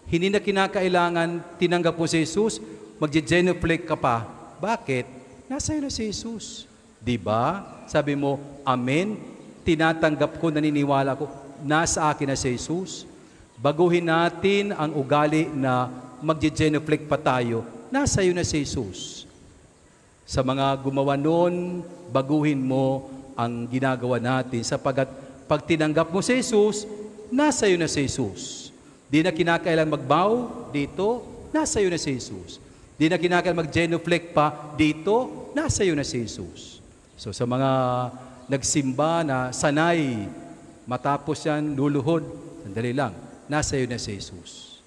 Hindi na kinakailangan tinanggap mo si Jesus, magje-genuflect ka pa. Bakit? Nasa iyo na si Jesus. Diba? Sabi mo, Amen, tinatanggap ko, naniniwala ko, nasa akin na si Jesus. Baguhin natin ang ugali na magje-genuflect pa tayo. Nasa iyo na si Jesus. Sa mga gumawa noon, baguhin mo ang ginagawa natin sapagat pag tinanggap mo si Jesus, nasa iyo na si Jesus. Di na kinakailangan magbow dito, nasa iyo na si Jesus. Di na kinakailangan mag-genuflect pa dito, nasa iyo na si Jesus. So sa mga nagsimba na sanay, matapos yan, luluhod, sandali lang, nasa iyo na si Jesus.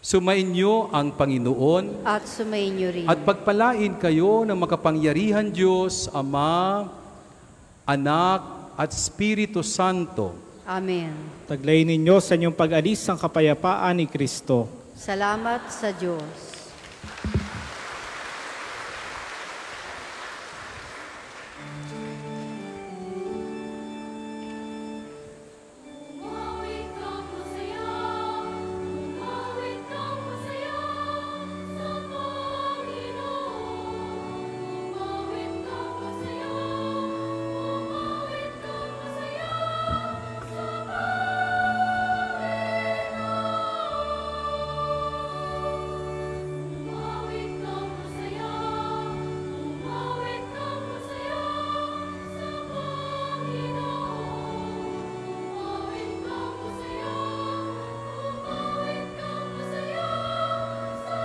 Sumainyo ang Panginoon At sumainyo rin. at pagpalain kayo ng makapangyarihan Diyos, Ama, Anak, at Espiritu Santo. Amen. Taglay ninyo sa inyong pag-alis ang kapayapaan ni Kristo. Salamat sa Diyos. Umawit kang masaya, umawit kang masaya sa Panginoon. Umawit kang masaya, umawit kang masaya sa Panginoon. Umawit kang masaya, umawit kang masaya sa Panginoon. Umawit kang masaya, umawit kang masaya sa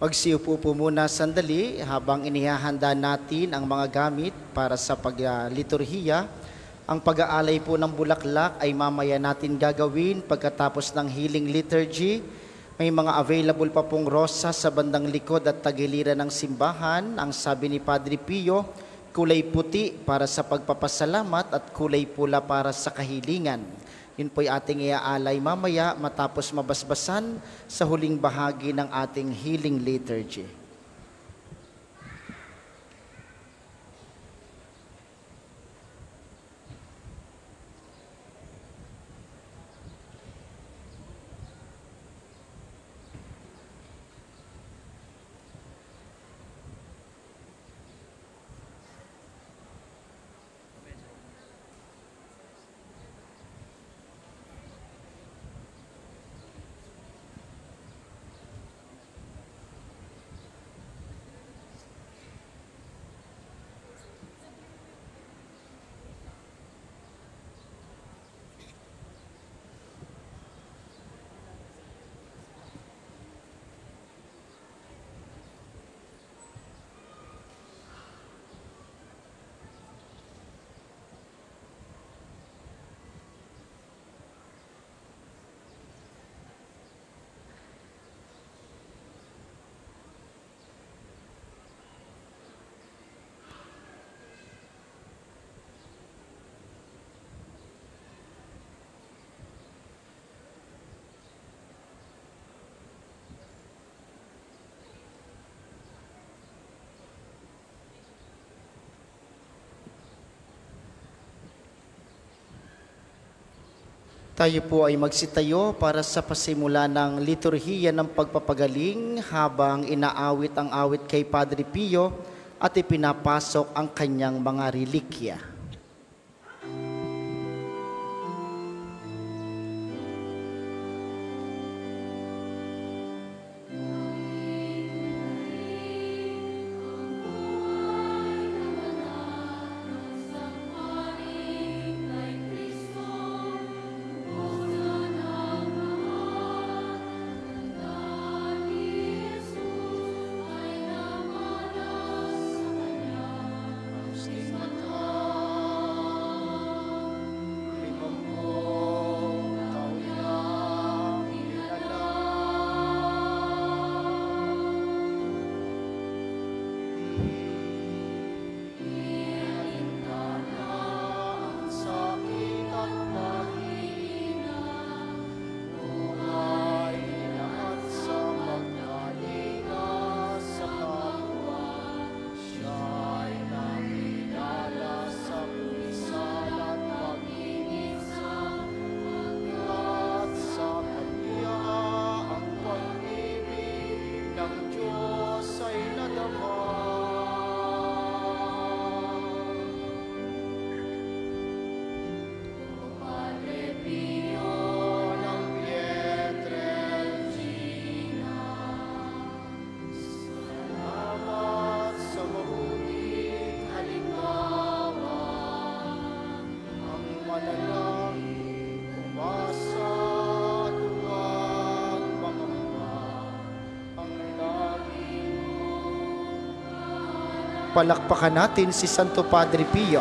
Magsiupo po muna sandali habang inihahanda natin ang mga gamit para sa pagliturhiya. Ang pag-aalay po ng bulaklak ay mamaya natin gagawin pagkatapos ng healing liturgy. May mga available pa pong rosa sa bandang likod at tagiliran ng simbahan. Ang sabi ni Padre Pio, kulay puti para sa pagpapasalamat at kulay pula para sa kahilingan. Yun po'y ating iaalay mamaya matapos mabasbasan sa huling bahagi ng ating healing liturgy. Tayo po ay magsitayo para sa pasimula ng liturhiya ng pagpapagaling habang inaawit ang awit kay Padre Pio at ipinapasok ang kanyang mga relikya. Palakpakan natin si Santo Padre Pio.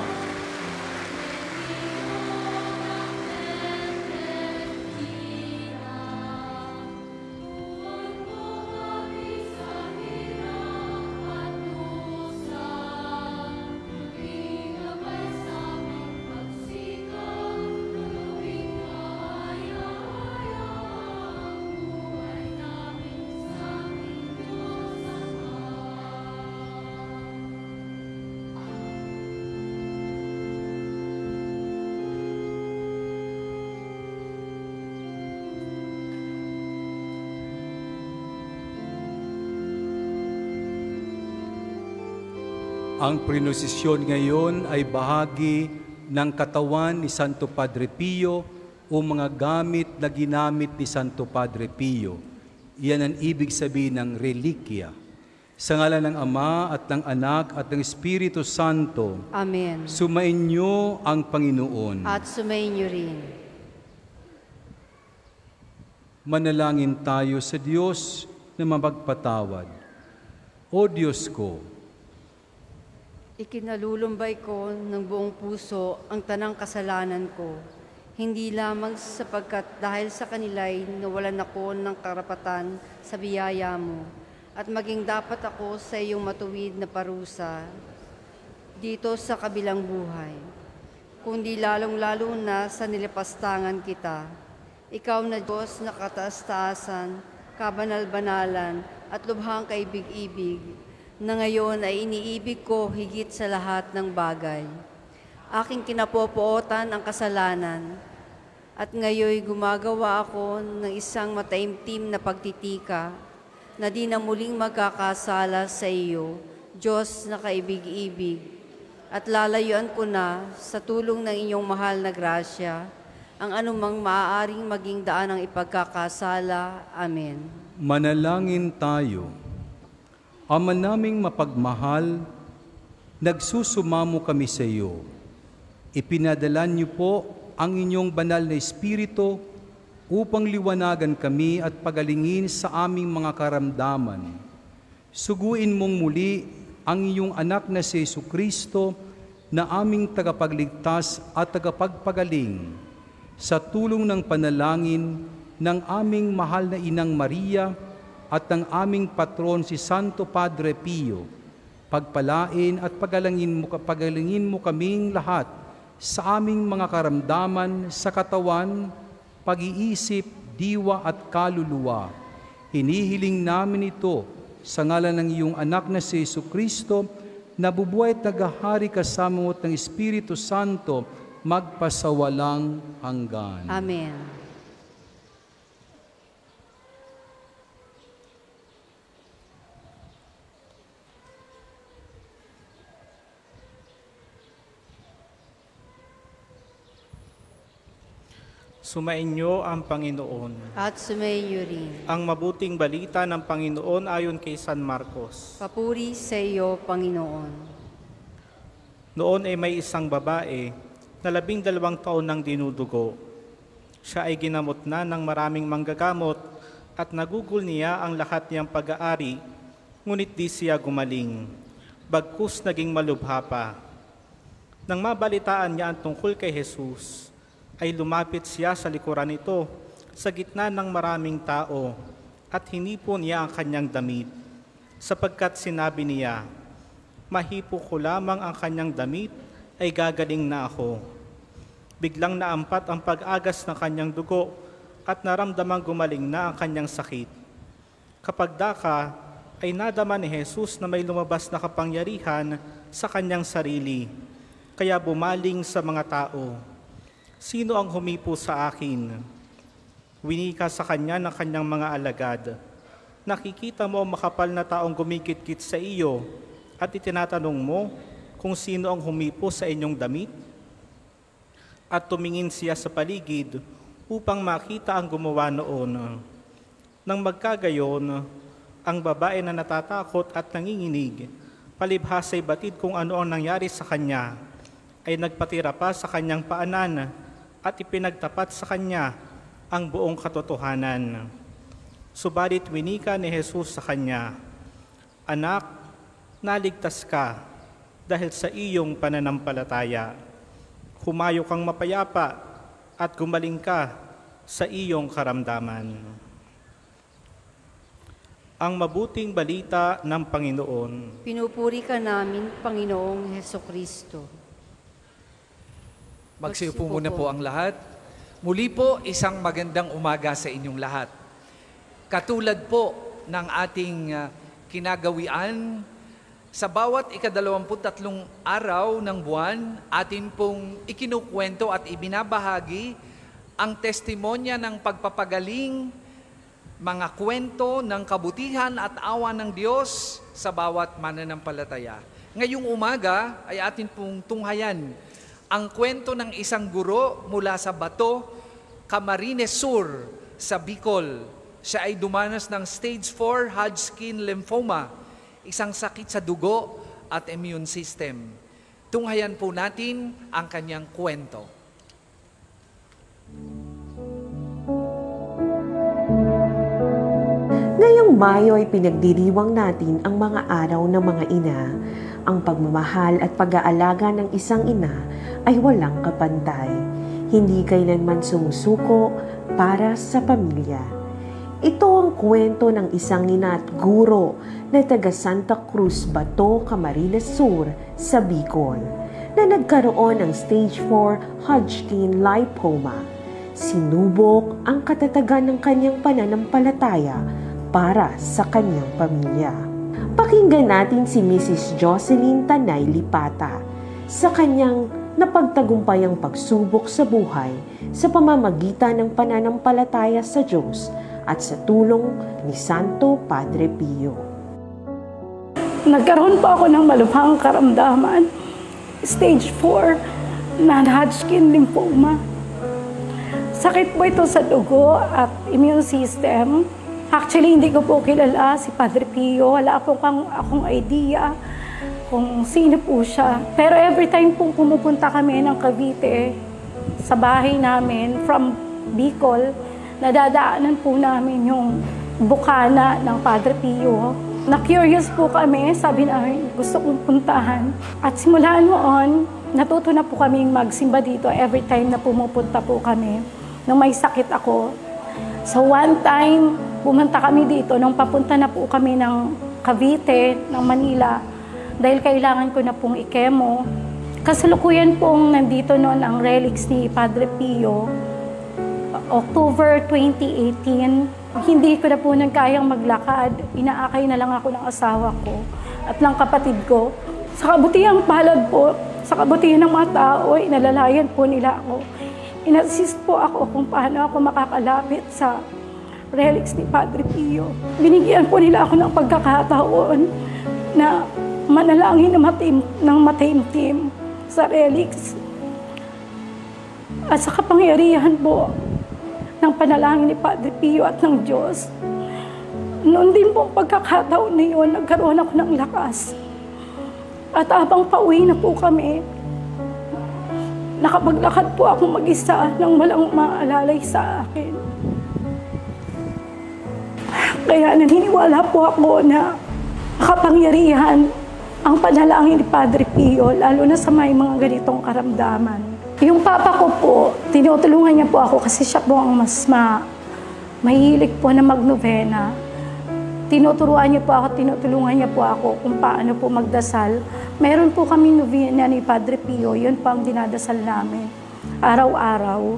Ang prenosisyon ngayon ay bahagi ng katawan ni Santo Padre Pio o mga gamit na ginamit ni Santo Padre Pio. Iyan ang ibig sabihin ng relikya. Sa ngalan ng Ama at ng Anak at ng Espiritu Santo, Amen. sumainyo ang Panginoon. At sumainyo rin. Manalangin tayo sa Diyos na mapagpatawad. O Diyos ko, Ikinalulumbay ko ng buong puso ang tanang kasalanan ko, hindi lamang sapagkat dahil sa kanila'y nawalan ako ng karapatan sa biyaya mo, at maging dapat ako sa iyong matuwid na parusa dito sa kabilang buhay, kundi lalong-lalo na sa nilipastangan kita. Ikaw na Diyos na kataas-taasan, kabanal-banalan at lubhang kaibig-ibig, na ngayon ay iniibig ko higit sa lahat ng bagay. Aking kinapopootan ang kasalanan, at ngayoy gumagawa ako ng isang mataimtim na pagtitika na di na muling magkakasala sa iyo, Diyos na kaibig-ibig, at lalayuan ko na sa tulong ng inyong mahal na grasya ang anumang maaaring maging daan ng ipagkakasala. Amen. manalangin tayo. Ama naming mapagmahal, nagsusumamo kami sa iyo. Ipinadala niyo po ang inyong banal na Espiritu upang liwanagan kami at pagalingin sa aming mga karamdaman. Suguin mong muli ang iyong anak na si Jesucristo na aming tagapagligtas at tagapagpagaling sa tulong ng panalangin ng aming mahal na Inang Maria at ng aming patron si Santo Padre Pio. Pagpalain at pagalingin mo kaming lahat sa aming mga karamdaman sa katawan, pag-iisip, diwa at kaluluwa. Hinihiling namin ito sa ngalan ng iyong anak na si Jesucristo, na bubuhay at naghahari kasama mo ng Espiritu Santo, magpasawalang hanggan. Amen. Sumainyo ang Panginoon. At sumainyo rin. Ang mabuting balita ng Panginoon ayon kay San Marcos. Papuri sa iyo, Panginoon. Noon ay may isang babae na 12 taon nang dinudugo. Siya ay ginamot na ng maraming manggagamot at nagugol niya ang lahat niyang pag-aari, ngunit di siya gumaling, bagkus naging malubha pa. Nang mabalitaan niya ang tungkol kay Jesus, ay lumapit siya sa likuran nito sa gitna ng maraming tao at hinipon niya ang kanyang damit, sapagkat sinabi niya, "Mahipo ko lamang ang kanyang damit ay gagaling na ako." Biglang naampat ang pag-agas ng kanyang dugo at naramdamang gumaling na ang kanyang sakit. Kapag daka, ay nadama ni Jesus na may lumabas na kapangyarihan sa kanyang sarili, kaya bumaling sa mga tao, "Sino ang humipo sa akin?" Winika sa kanya ng kanyang mga alagad, "Nakikita mo ang makapal na taong gumikit-kit sa iyo at itinatanong mo kung sino ang humipo sa inyong damit?" At tumingin siya sa paligid upang makita ang gumawa noon. Nang magkagayon, ang babae na natatakot at nanginginig, palibhas ay batid kung ano ang nangyari sa kanya, ay nagpatira pa sa kanyang paanan at ipinagtapat sa kanya ang buong katotohanan. Subalit winika ni Jesus sa kanya, "Anak, naligtas ka dahil sa iyong pananampalataya. Humayo kang mapayapa at gumaling ka sa iyong karamdaman." Ang mabuting balita ng Panginoon. Pinupuri ka namin, Panginoong Hesukristo. Magsiupo muna po ang lahat. Muli po, isang magandang umaga sa inyong lahat. Katulad po ng ating kinagawian, sa bawat ika-23 araw ng buwan, atin pong ikinukwento at ibinabahagi ang testimonya ng pagpapagaling, mga kwento ng kabutihan at awa ng Diyos sa bawat mananampalataya. Ngayong umaga ay atin pong tunghayan ang kwento ng isang guro mula sa Bato, Camarines Sur, sa Bicol. Siya ay dumanas ng stage 4 Hodgkin lymphoma, isang sakit sa dugo at immune system. Tunghayan po natin ang kanyang kwento. Ngayong Mayo ay pinagdiriwang natin ang mga araw ng mga ina. Ang pagmamahal at pag-aalaga ng isang ina ay walang kapantay. Hindi kailanman sumusuko para sa pamilya. Ito ang kwento ng isang ina at guro na taga Santa Cruz, Bato, Camarines Sur sa Bicol na nagkaroon ng stage 4 Hodgkin lymphoma. Sinubok ang katatagan ng kanyang pananampalataya para sa kanyang pamilya. Pakinggan natin si Mrs. Jocelyn Tanay Lipata sa kanyang napagtagumpayang pagsubok sa buhay sa pamamagitan ng pananampalataya sa Diyos at sa tulong ni Santo Padre Pio. Nagkaroon po ako ng malubhang karamdaman, stage 4 na Hodgkin lymphoma. Sakit po ito sa dugo at immune system. Actually, hindi ko po kilala si Padre Pio. Wala po akong idea kung sino po siya. Pero every time po pumupunta kami ng Cavite sa bahay namin from Bicol, nadadaanan po namin yung bukana ng Padre Pio. Na-curious po kami, sabi namin, gusto kong puntahan. At simula noon, natuto na po kaming magsimba dito every time na pumupunta po kami nung may sakit ako. So one time, pumunta kami dito nung papunta na po kami ng Cavite, ng Manila, dahil kailangan ko na pong i-chemo. Kasalukuyan pong nandito noon ang relics ni Padre Pio. October 2018, hindi ko na po kayang maglakad. Inaakay na lang ako ng asawa ko at ng kapatid ko. Sa kabutihang palad po, sa kabutihan ng mga tao, inalalayan po nila ako. In-assist po ako kung paano ako makakalapit sa relics ni Padre Pio. Binigyan po nila ako ng pagkakataon na manalangin ng mataimtim sa relics. At sa kapangyarihan po ng panalangin ni Padre Pio at ng Diyos, noon din po pagkakataon na yun, nagkaroon ako ng lakas. At habang pauwi na po kami, nakapaglakad po ako mag-isa nang walang maalalay sa akin. Kaya naniniwala po ako na makapangyarihan ang panalangin ni Padre Pio, lalo na sa may mga ganitong karamdaman. Yung papa ko po, tinutulungan niya po ako kasi siya po ang mas mahilig po na magnovena. Tinutulungan niya po ako kung paano po magdasal. Meron po kami novena ni Padre Pio, yun po ang dinadasal namin, araw-araw.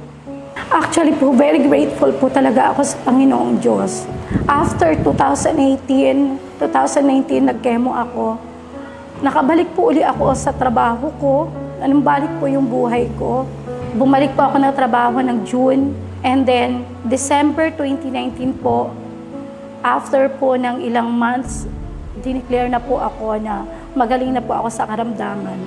Actually po, very grateful po talaga ako sa Panginoong Diyos. After 2019, nag-chemo ako. Nakabalik po uli ako sa trabaho ko. Anong balik po yung buhay ko. Bumalik po ako ng trabaho ng June. And then, December 2019 po, after po ng ilang months, dineclare na po ako na magaling na po ako sa karamdaman.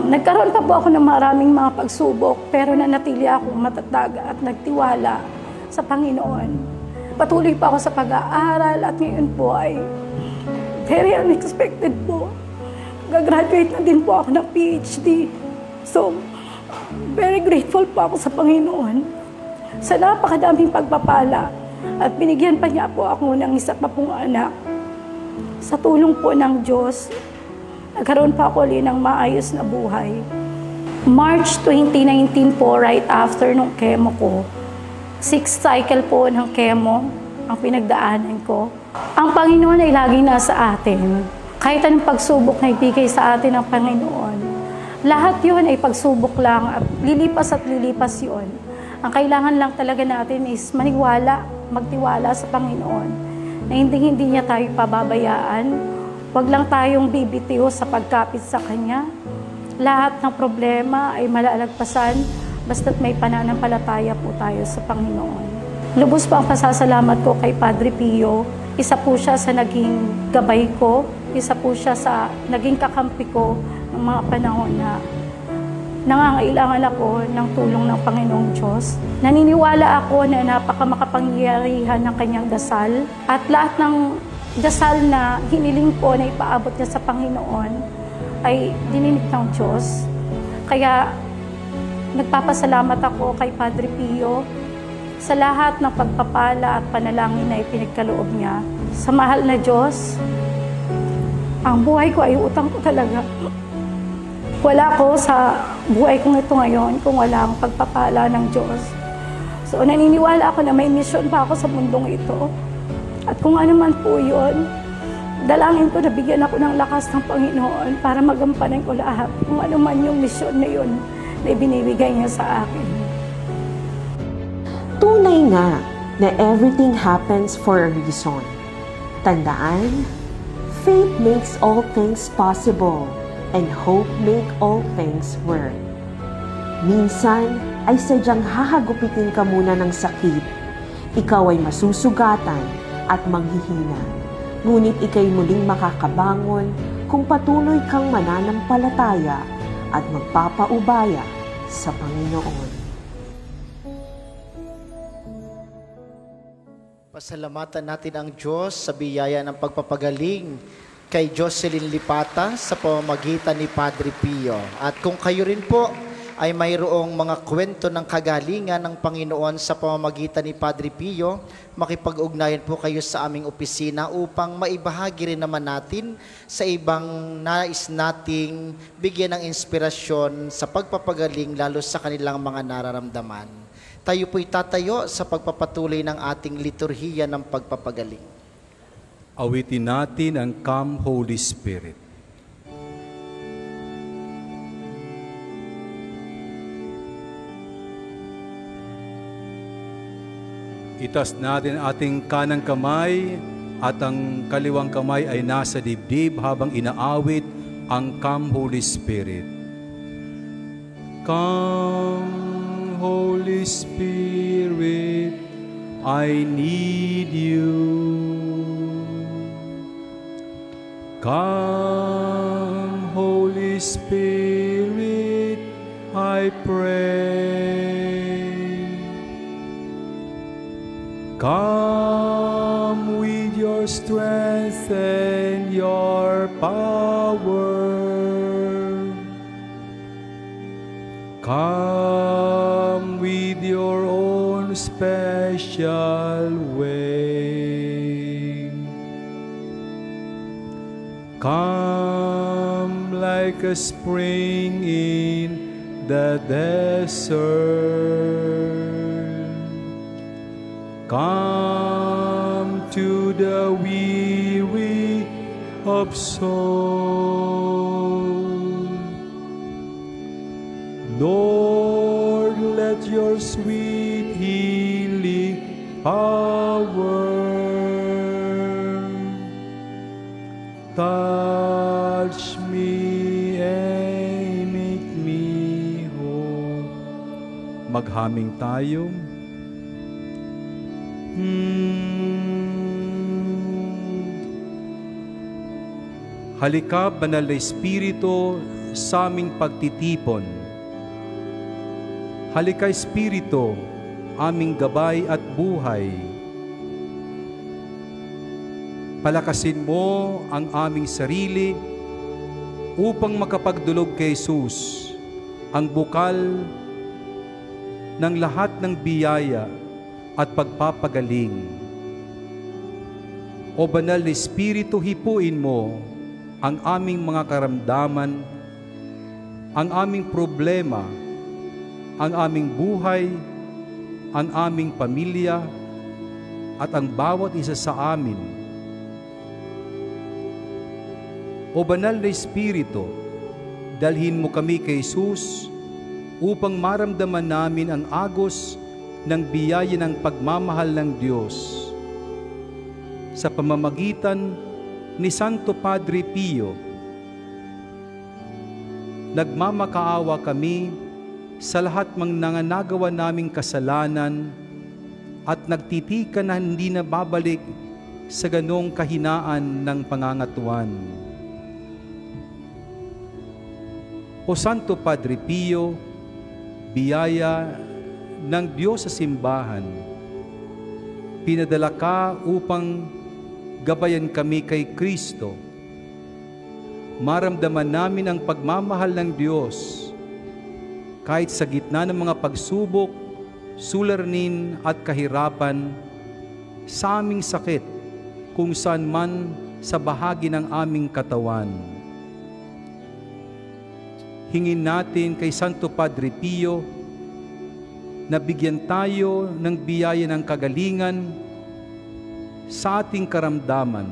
Nagkaroon pa po ako ng maraming mga pagsubok, pero nanatili ako matatag at nagtiwala sa Panginoon. Patuloy pa ako sa pag-aaral at ngayon po ay very unexpected po. Gagraduate na din po ako ng PhD. So, very grateful po ako sa Panginoon sa napakadaming pagpapala at binigyan pa niya po ako ng isa pa pong anak. Sa tulong po ng Diyos, nagkaroon pa ako ulit ng maayos na buhay. March 2019 po, right after nung chemo ko, 6th cycle po ng chemo ang pinagdaanan ko. Ang Panginoon ay laging nasa atin. Kahit anong pagsubok na ibigay sa atin ng Panginoon, lahat yun ay pagsubok lang at lilipas yun. Ang kailangan lang talaga natin is magtiwala sa Panginoon na hindi niya tayo pababayaan. Huwag lang tayong bibitiw sa pagkapit sa Kanya. Lahat ng problema ay malalagpasan basta't may pananampalataya po tayo sa Panginoon. Lubos po ang pasasalamat ko kay Padre Pio. Isa po siya sa naging gabay ko. isa po siya sa naging kakampi ko ng mga panahon na nangangailangan ako ng tulong ng Panginoong Diyos. Naniniwala ako na napakamakapangyarihan ng kanyang dasal at lahat ng dasal na hiniling ko na ipaabot niya sa Panginoon ay dininig ng Diyos. Kaya nagpapasalamat ako kay Padre Pio sa lahat ng pagpapala at panalangin na ipinagkaloob niya. Sa mahal na Diyos, ang buhay ko ay utang ko talaga. Wala ko sa buhay kong ito ngayon kung wala ang pagpapala ng Diyos. So naniniwala ako na may misyon pa ako sa mundong ito. At kung ano man po yun, dalangin ko na bigyan ako ng lakas ng Panginoon para magampanan ko lahat kung ano man yung misyon na yun na ibinibigay niya sa akin. Tunay nga na everything happens for a reason. Tandaan, faith makes all things possible and hope make all things work. Minsan ay sadyang hahagupitin ka muna ng sakit. Ikaw ay masusugatan at manghihina. Ngunit ika'y muling makakabangon kung patuloy kang mananampalataya at magpapaubaya sa Panginoon. Pasalamatan natin ang Diyos sa biyaya ng pagpapagaling kay Jocelyn Lipata sa pamamagitan ni Padre Pio. At kung kayo rin po ay mayroong mga kwento ng kagalingan ng Panginoon sa pamamagitan ni Padre Pio, makipag-ugnayan po kayo sa aming opisina upang maibahagi rin naman natin sa ibang nais nating bigyan ng inspirasyon sa pagpapagaling lalo sa kanilang mga nararamdaman. Tayo po'y tatayo sa pagpapatuloy ng ating liturhiya ng pagpapagaling. Awitin natin ang Come Holy Spirit. Itas natin ating kanang kamay at ang kaliwang kamay ay nasa dibdib habang inaawit ang Come Holy Spirit. Come Holy Spirit, I need you. Come, Holy Spirit, I pray. Come with your strength and your power. Come with your own special way. Come like a spring in the desert. Come to the weary of soul. Lord, let your sweet healing power touch me and make me whole. Maghaming tayo. Halika, Banal na Espiritu, sa aming pagtitipon. Halika, Espiritu, aming gabay at buhay. Palakasin mo ang aming sarili upang makapagdulog kay Jesus, ang bukal ng lahat ng biyaya at pagpapagaling. O Banal na Espiritu, hipuin mo ang aming mga karamdaman, ang aming problema, ang aming buhay, ang aming pamilya, at ang bawat isa sa amin. O Banal na Espiritu, dalhin mo kami kay Jesus upang maramdaman namin ang agos ng biyaya ng pagmamahal ng Diyos. Sa pamamagitan ni Santo Padre Pio, nagmamakaawa kami sa lahat mang nanganagawa naming kasalanan at nagtitika na hindi na babalik sa ganong kahinaan ng pangangatuan. O Santo Padre Pio, biyaya ng Diyos sa simbahan, pinadala ka upang gabayan kami kay Kristo. Maramdaman namin ang pagmamahal ng Diyos kahit sa gitna ng mga pagsubok, suliranin at kahirapan sa aming sakit kung saan man sa bahagi ng aming katawan. Hingin natin kay Santo Padre Pio na bigyan tayo ng biyaya ng kagalingan sa ating karamdaman,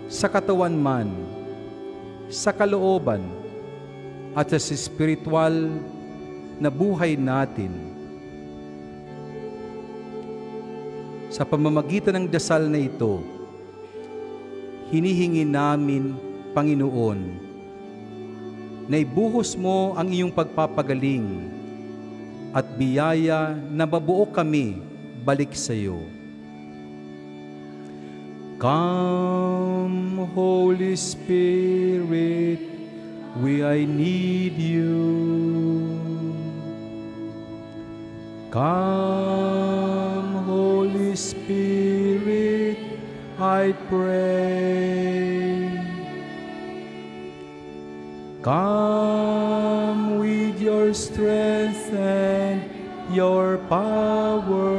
sa katawan man, sa kalooban, at sa spiritual na buhay natin. Sa pamamagitan ng dasal na ito, hinihingi namin, Panginoon, na ibuhos mo ang iyong pagpapagaling at biyaya na mabuo kami balik sa iyo. Come, Holy Spirit, I need you. Come, Holy Spirit, I pray. Come with your strength and your power.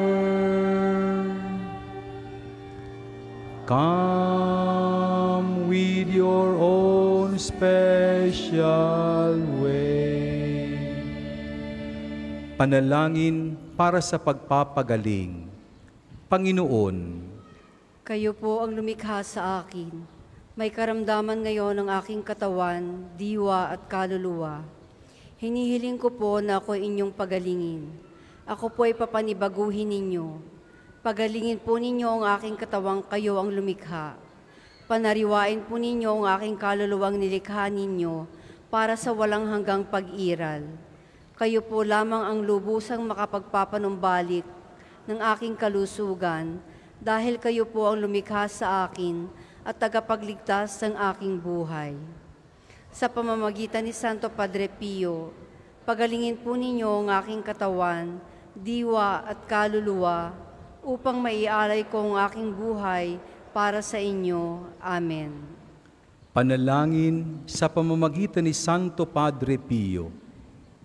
Come with your own special way. Panalangin para sa pagpapagaling. Panginoon, Kayo po ang lumikha sa akin. May karamdaman ngayon ang aking katawan, diwa at kaluluwa. Hinihiling ko po na ako inyong pagalingin. Ako po ay papanibaguhin ninyo. Pagalingin po ninyo ang aking katawang kayo ang lumikha. Panariwain po ninyo ang aking kaluluwang nilikha ninyo para sa walang hanggang pag-iral. Kayo po lamang ang lubusang makapagpapanumbalik ng aking kalusugan dahil kayo po ang lumikha sa akin at tagapagligtas ng aking buhay. Sa pamamagitan ni Santo Padre Pio, pagalingin po ninyo ang aking katawan, diwa at kaluluwa upang maialay ko ang aking buhay para sa inyo. Amen. panalangin sa pamamagitan ni Santo Padre Pio.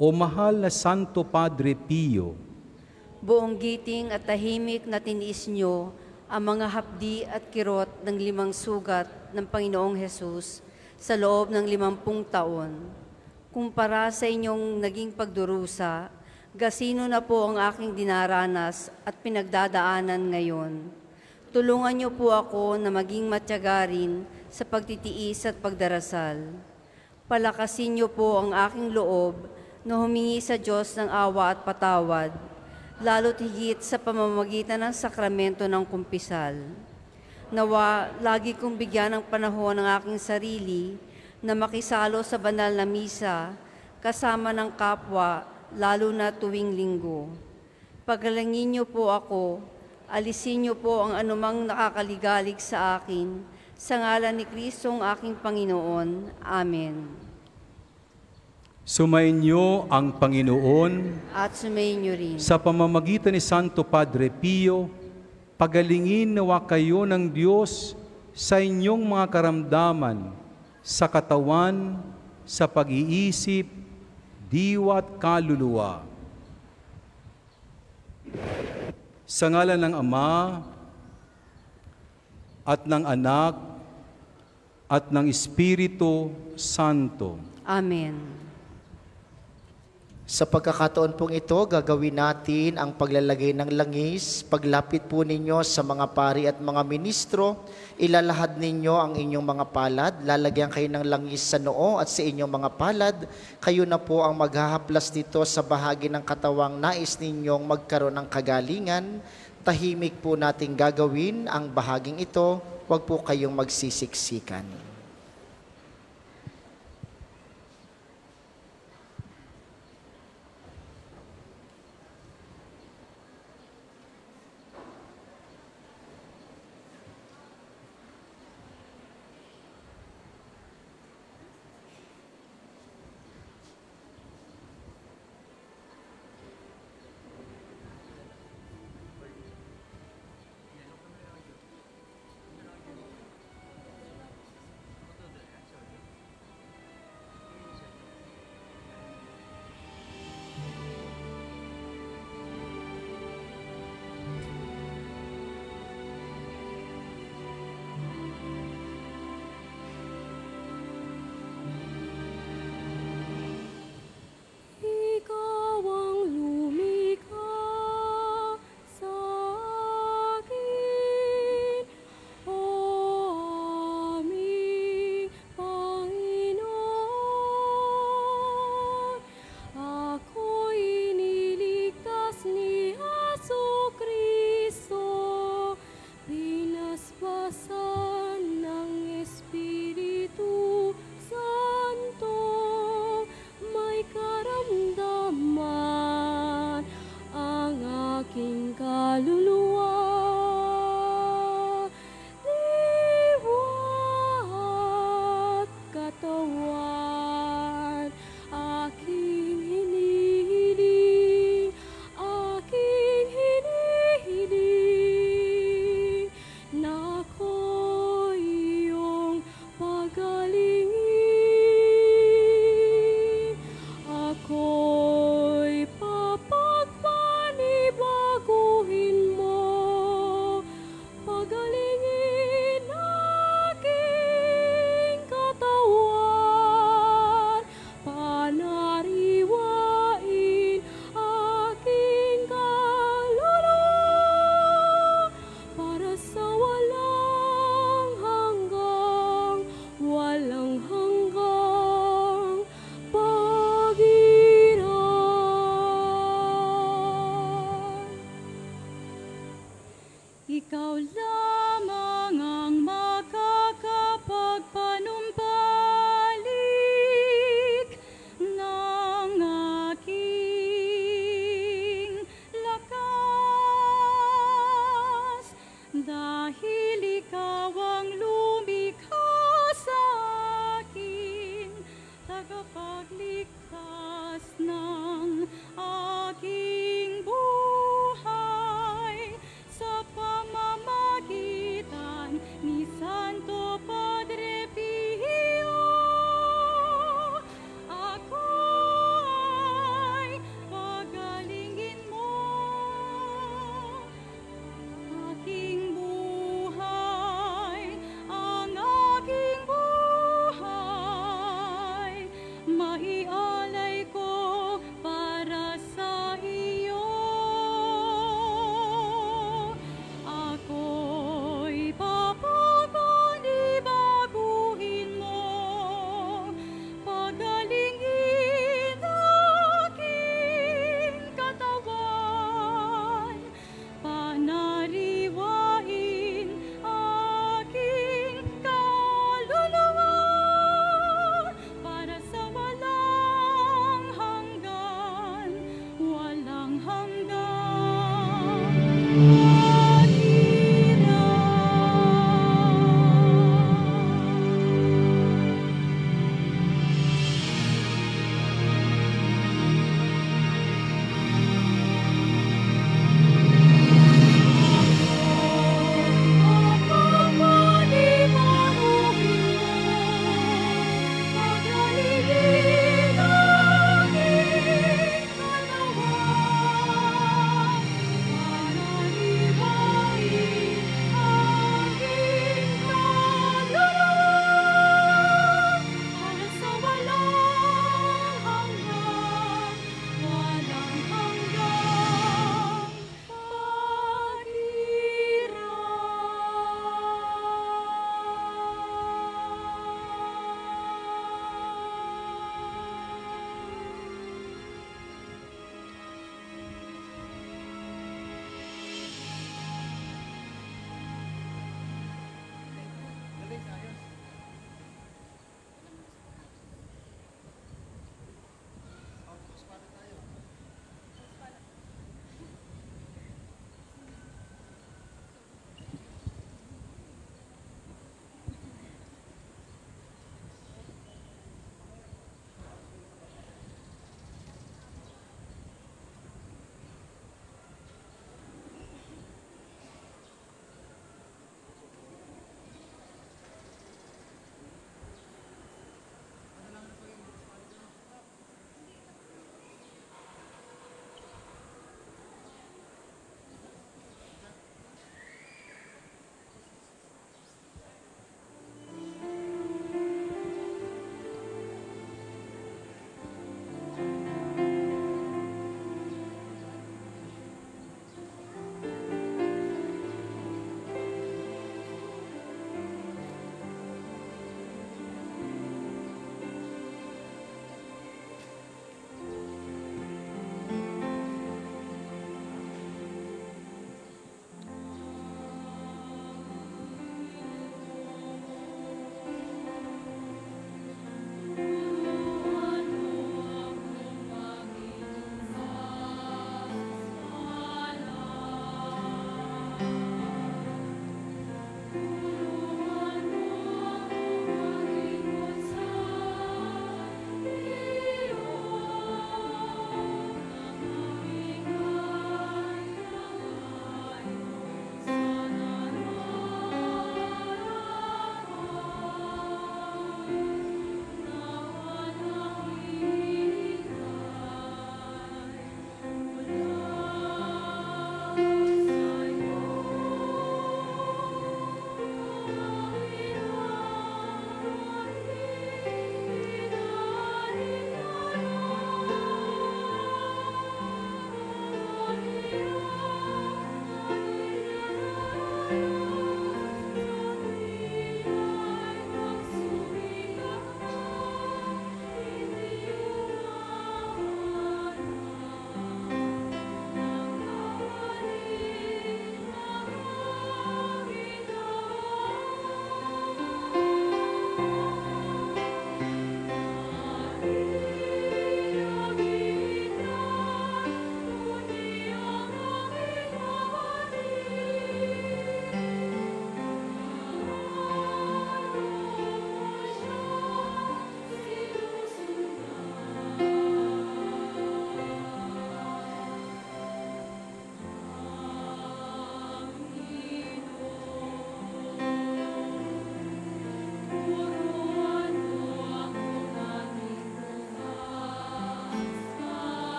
O mahal na Santo Padre Pio, buong giting at tahimik na tiniis nyo ang mga hapdi at kirot ng 5 sugat ng Panginoong Hesus sa loob ng 50 taon. Kumpara sa inyong naging pagdurusa, gasino na po ang aking dinaranas at pinagdadaanan ngayon. Tulungan niyo po ako na maging matiyagarin sa pagtitiis at pagdarasal. Palakasin niyo po ang aking loob na humingi sa Diyos ng awa at patawad, lalo't higit sa pamamagitan ng sakramento ng kumpisal. Nawa, lagi kong bigyan ng panahon ng aking sarili na makisalo sa banal na misa kasama ng kapwa, lalo na tuwing linggo. Pagalangin niyo po ako, alisin niyo po ang anumang nakakaligalig sa akin, sa ngalan ni Kristong aking Panginoon. Amen. sumainyo ang Panginoon At sumainyo rin. sa pamamagitan ni Santo Padre Pio, pagalingin nawa kayo ng Diyos sa inyong mga karamdaman, sa katawan, sa pag-iisip, diwa at kaluluwa. Sa ngalan ng Ama, at ng Anak, at ng Espiritu Santo. Amen. Sa pagkakataon pong ito, gagawin natin ang paglalagay ng langis. Paglapit po ninyo sa mga pari at mga ministro, ilalahad ninyo ang inyong mga palad, lalagyan kayo ng langis sa noo at sa inyong mga palad. Kayo na po ang maghahaplas dito sa bahagi ng katawang nais ninyong magkaroon ng kagalingan. Tahimik po nating gagawin ang bahaging ito, huwag po kayong magsisiksikan. Ikaw lamang ang makakapagpanumbalik ng aking lakas. Dahil ikaw ang lumikha sa akin, tagapagligtas ng aking buhay sa pamamagitan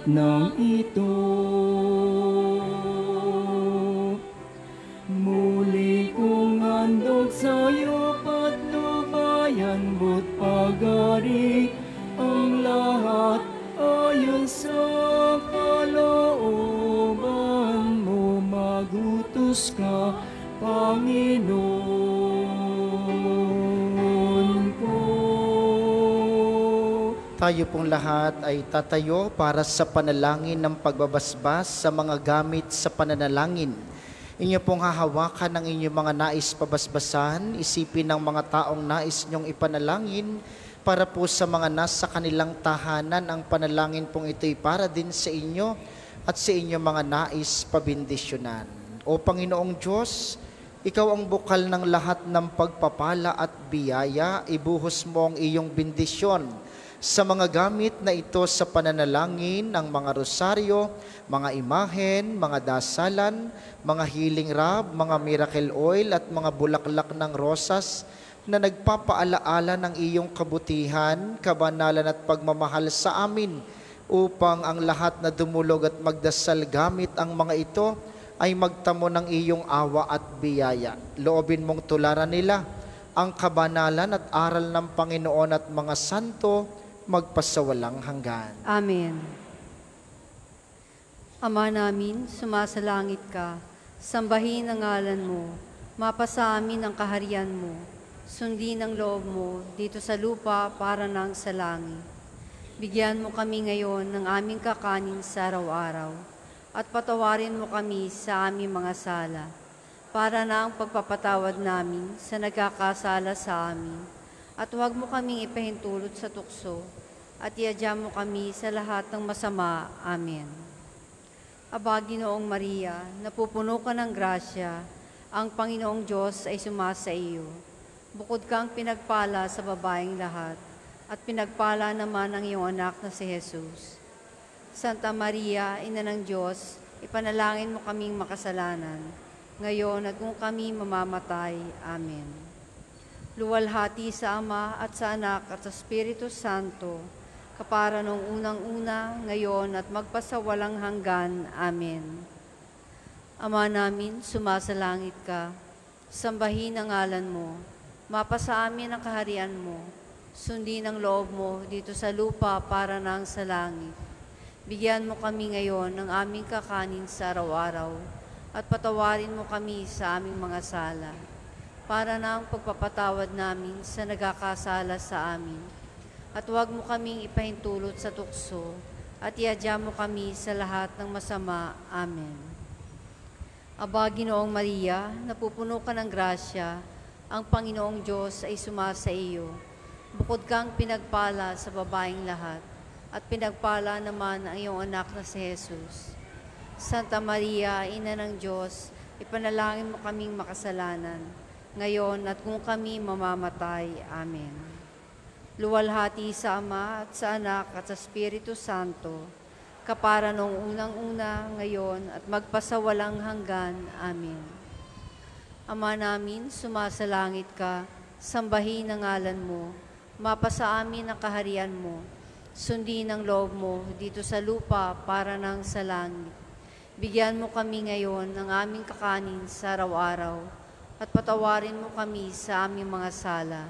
ng ito. Muli kong handog sa'yo patnubayan mo't pag-ari ang lahat ayon sa kalooban mo. Magutos ka, Panginoon ko. Tayo pong lahat ay tatayo para sa panalangin ng pagbabasbas sa mga gamit sa pananalangin. Inyo pong hahawakan ng inyong mga nais pabasbasan, isipin ng mga taong nais nyong ipanalangin para po sa mga nasa kanilang tahanan. Ang panalangin pong ito'y para din sa inyo at sa inyong mga nais pabindisyonan. O Panginoong Diyos, Ikaw ang bukal ng lahat ng pagpapala at biyaya, ibuhos mo ang iyong bendisyon sa mga gamit na ito sa pananalangin, ang mga rosaryo, mga imahen, mga dasalan, mga healing rub, mga miracle oil at mga bulaklak ng rosas na nagpapaalaala ng iyong kabutihan, kabanalan at pagmamahal sa amin, upang ang lahat na dumulog at magdasal gamit ang mga ito ay magtamo ng iyong awa at biyaya. Loobin mong tularan nila ang kabanalan at aral ng Panginoon at mga santo magpasawalang hanggan. Amen. Ama namin, sumasalangit ka, sambahin ang ngalan mo, mapasa amin ang kaharian mo, sundin ang loob mo dito sa lupa para nang sa langit. Bigyan mo kami ngayon ng aming kakanin sa araw-araw, at patawarin mo kami sa aming mga sala, para na ang pagpapatawad namin sa nagkakasala sa amin. At huwag mo kaming ipahintulot sa tukso, at iadya mo kami sa lahat ng masama. Amen. Aba, Ginoong Maria, napupuno ka ng grasya, ang Panginoong Diyos ay sumasa iyo. Bukod kang pinagpala sa babaeng lahat, at pinagpala naman ang iyong anak na si Jesus. Santa Maria, Ina ng Diyos, ipanalangin mo kaming makasalanan, ngayon at kung kami mamamatay. Amen. Luwalhati sa Ama at sa Anak at sa Espiritu Santo, kapara nung unang-una, ngayon at magpasawalang hanggan. Amen. Ama namin, sumasalangit ka, sambahin ang ngalan mo, mapasa amin ang kaharian mo, sundin ang loob mo dito sa lupa para nang sa langit. Bigyan mo kami ngayon ng aming kakanin sa araw-araw at patawarin mo kami sa aming mga sala, para na ang pagpapatawad namin sa nagkakasala sa amin. At huwag mo kaming ipahintulot sa tukso at iadya mo kami sa lahat ng masama. Amen. Aba, Ginoong Maria, napupuno ka ng grasya, ang Panginoong Diyos ay sumasa iyo. Bukod kang pinagpala sa babaeng lahat, at pinagpala naman ang iyong anak na si Jesus. Santa Maria, Ina ng Diyos, ipanalangin mo kaming makasalanan, ngayon at kung kami mamamatay. Amen. Luwalhati sa Ama at sa Anak at sa Espiritu Santo, kapara nung unang-una, ngayon at magpasawalang hanggan. Amen. Ama namin, sumasalangit ka, sambahin ang ngalan mo, mapasa amin ang kaharian mo, sundin ang loob mo dito sa lupa para nang sa langit. Bigyan mo kami ngayon ng aming kakanin sa araw-araw at patawarin mo kami sa aming mga sala,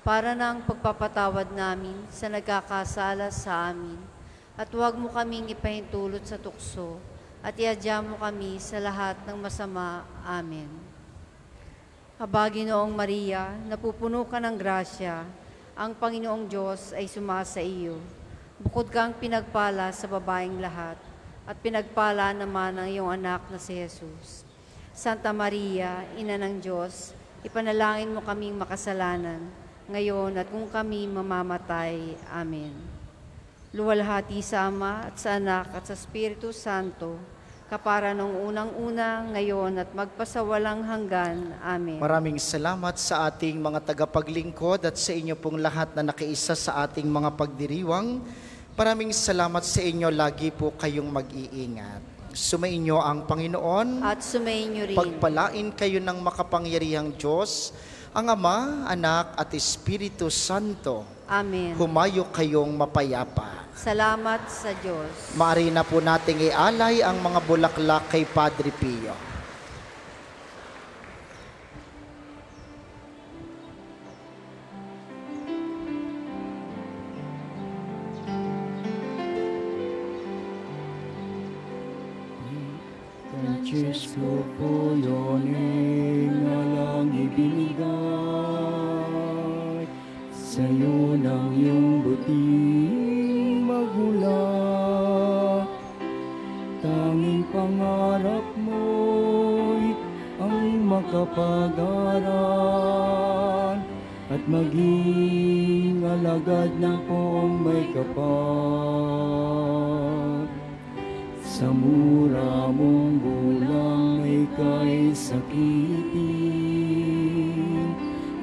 para nang pagpapatawad namin sa nagkakasala sa amin. At huwag mo kaming ipahintulot sa tukso at iadya mo kami sa lahat ng masama. Amen. Aba, Ginoong Maria, napupuno ka ng grasya, ang Panginoong Diyos ay sumasa iyo. Bukod kang pinagpala sa babaeng lahat, at pinagpala naman ang iyong anak na si Jesus. Santa Maria, Ina ng Diyos, ipanalangin mo kaming makasalanan, ngayon at kung kami mamamatay. Amen. Luwalhati sa Ama at sa Anak at sa Espiritu Santo, kapara nung unang-una, ngayon at magpasawalang hanggan. Amen. Maraming salamat sa ating mga tagapaglingkod at sa inyo pong lahat na nakiisa sa ating mga pagdiriwang. Maraming salamat sa inyo, lagi po kayong mag-iingat. Sumainyo ang Panginoon at sumainyo rin. Pagpalain kayo ng makapangyarihang Diyos, ang Ama, Anak at Espiritu Santo. Amen. Humayo kayong mapayapa. Salamat sa Diyos. Maaari na po nating ialay ang mga bulaklak kay Padre Pio. Francesco po yun ngalang ibinigay sa'yo ng iyong buting magmula. Tanging pangarap mo'y ang makapag-aral at maging alagad ng poong may kapal. Sa mura mong gulang ika'y sakitin,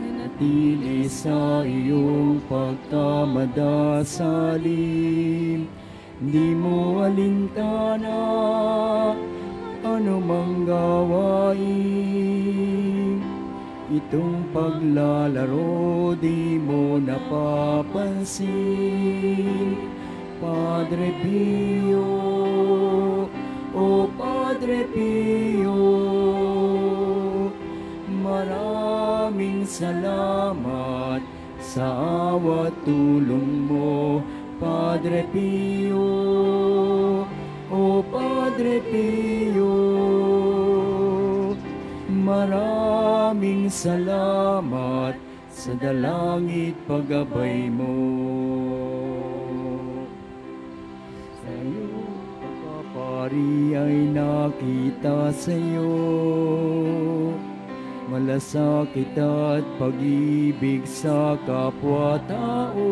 nanatili sa iyong pagkamadasalim. Di mo alintana anumang gawain, itong paglalaro di mo napapansin. Padre Pio, o Padre Pio, maraming salamat sa awa tulong mo. Padre Pio, o Padre Pio, maraming salamat sa dalangit paggabay mo. Pari ay nakita sa'yo, malasakit at pag-ibig sa kapwa-tao,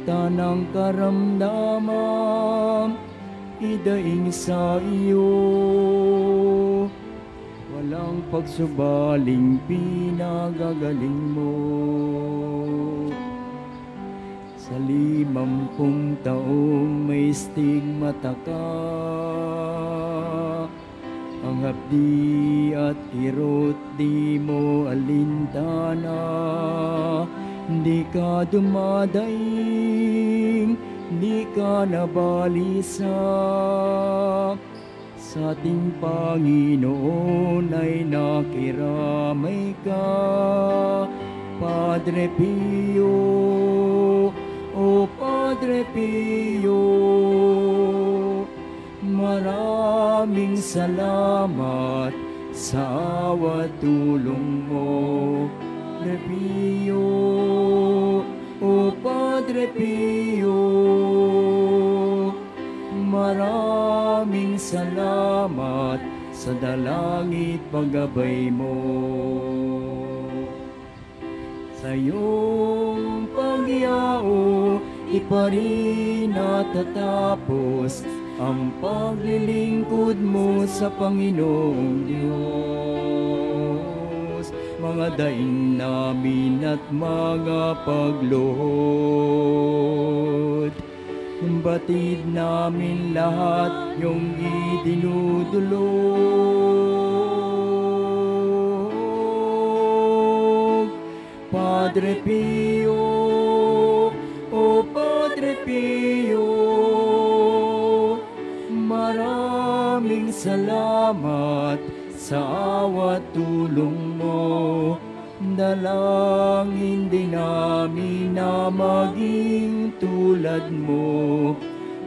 tanang karamdaman, idaing sa iyo. Walang pagsubaling pinagagaling mo. Sa 50 taong may stigmata ka, ang hapdi at kirot di mo alintana. Di ka dumadaing, di ka nabalisa. Sa ating Panginoon ay nakiramay ka, Padre Pio, o Padre Pio, maraming salamat sa awa tulong mo. Padre Pio, o Padre Pio, maraming salamat sa dalangit paggabay mo. Sa iyong pagyao, di pa rin natatapos ang paglilingkod mo sa Panginoong Diyos. Mga daing namin at mga pagluhod, batid namin lahat yung idinudulog. Padre Pio, o Padre Pio, maraming salamat sa awa tulong mo. Dalangin din namin na maging tulad mo,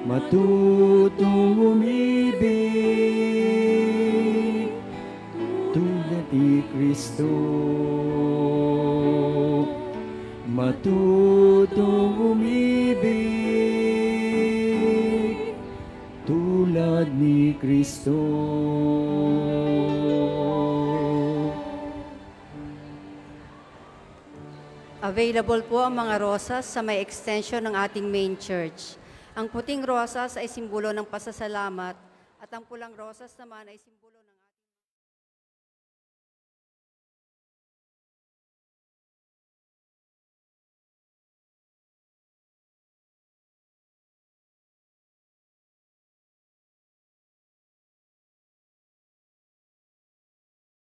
matutong umibig tulad ni Kristo. Matutong umibig tulad ni Kristo. Available po ang mga rosas sa may extension ng ating main church. Ang puting rosas ay simbolo ng pasasalamat at ang pulang rosas naman ay simbolo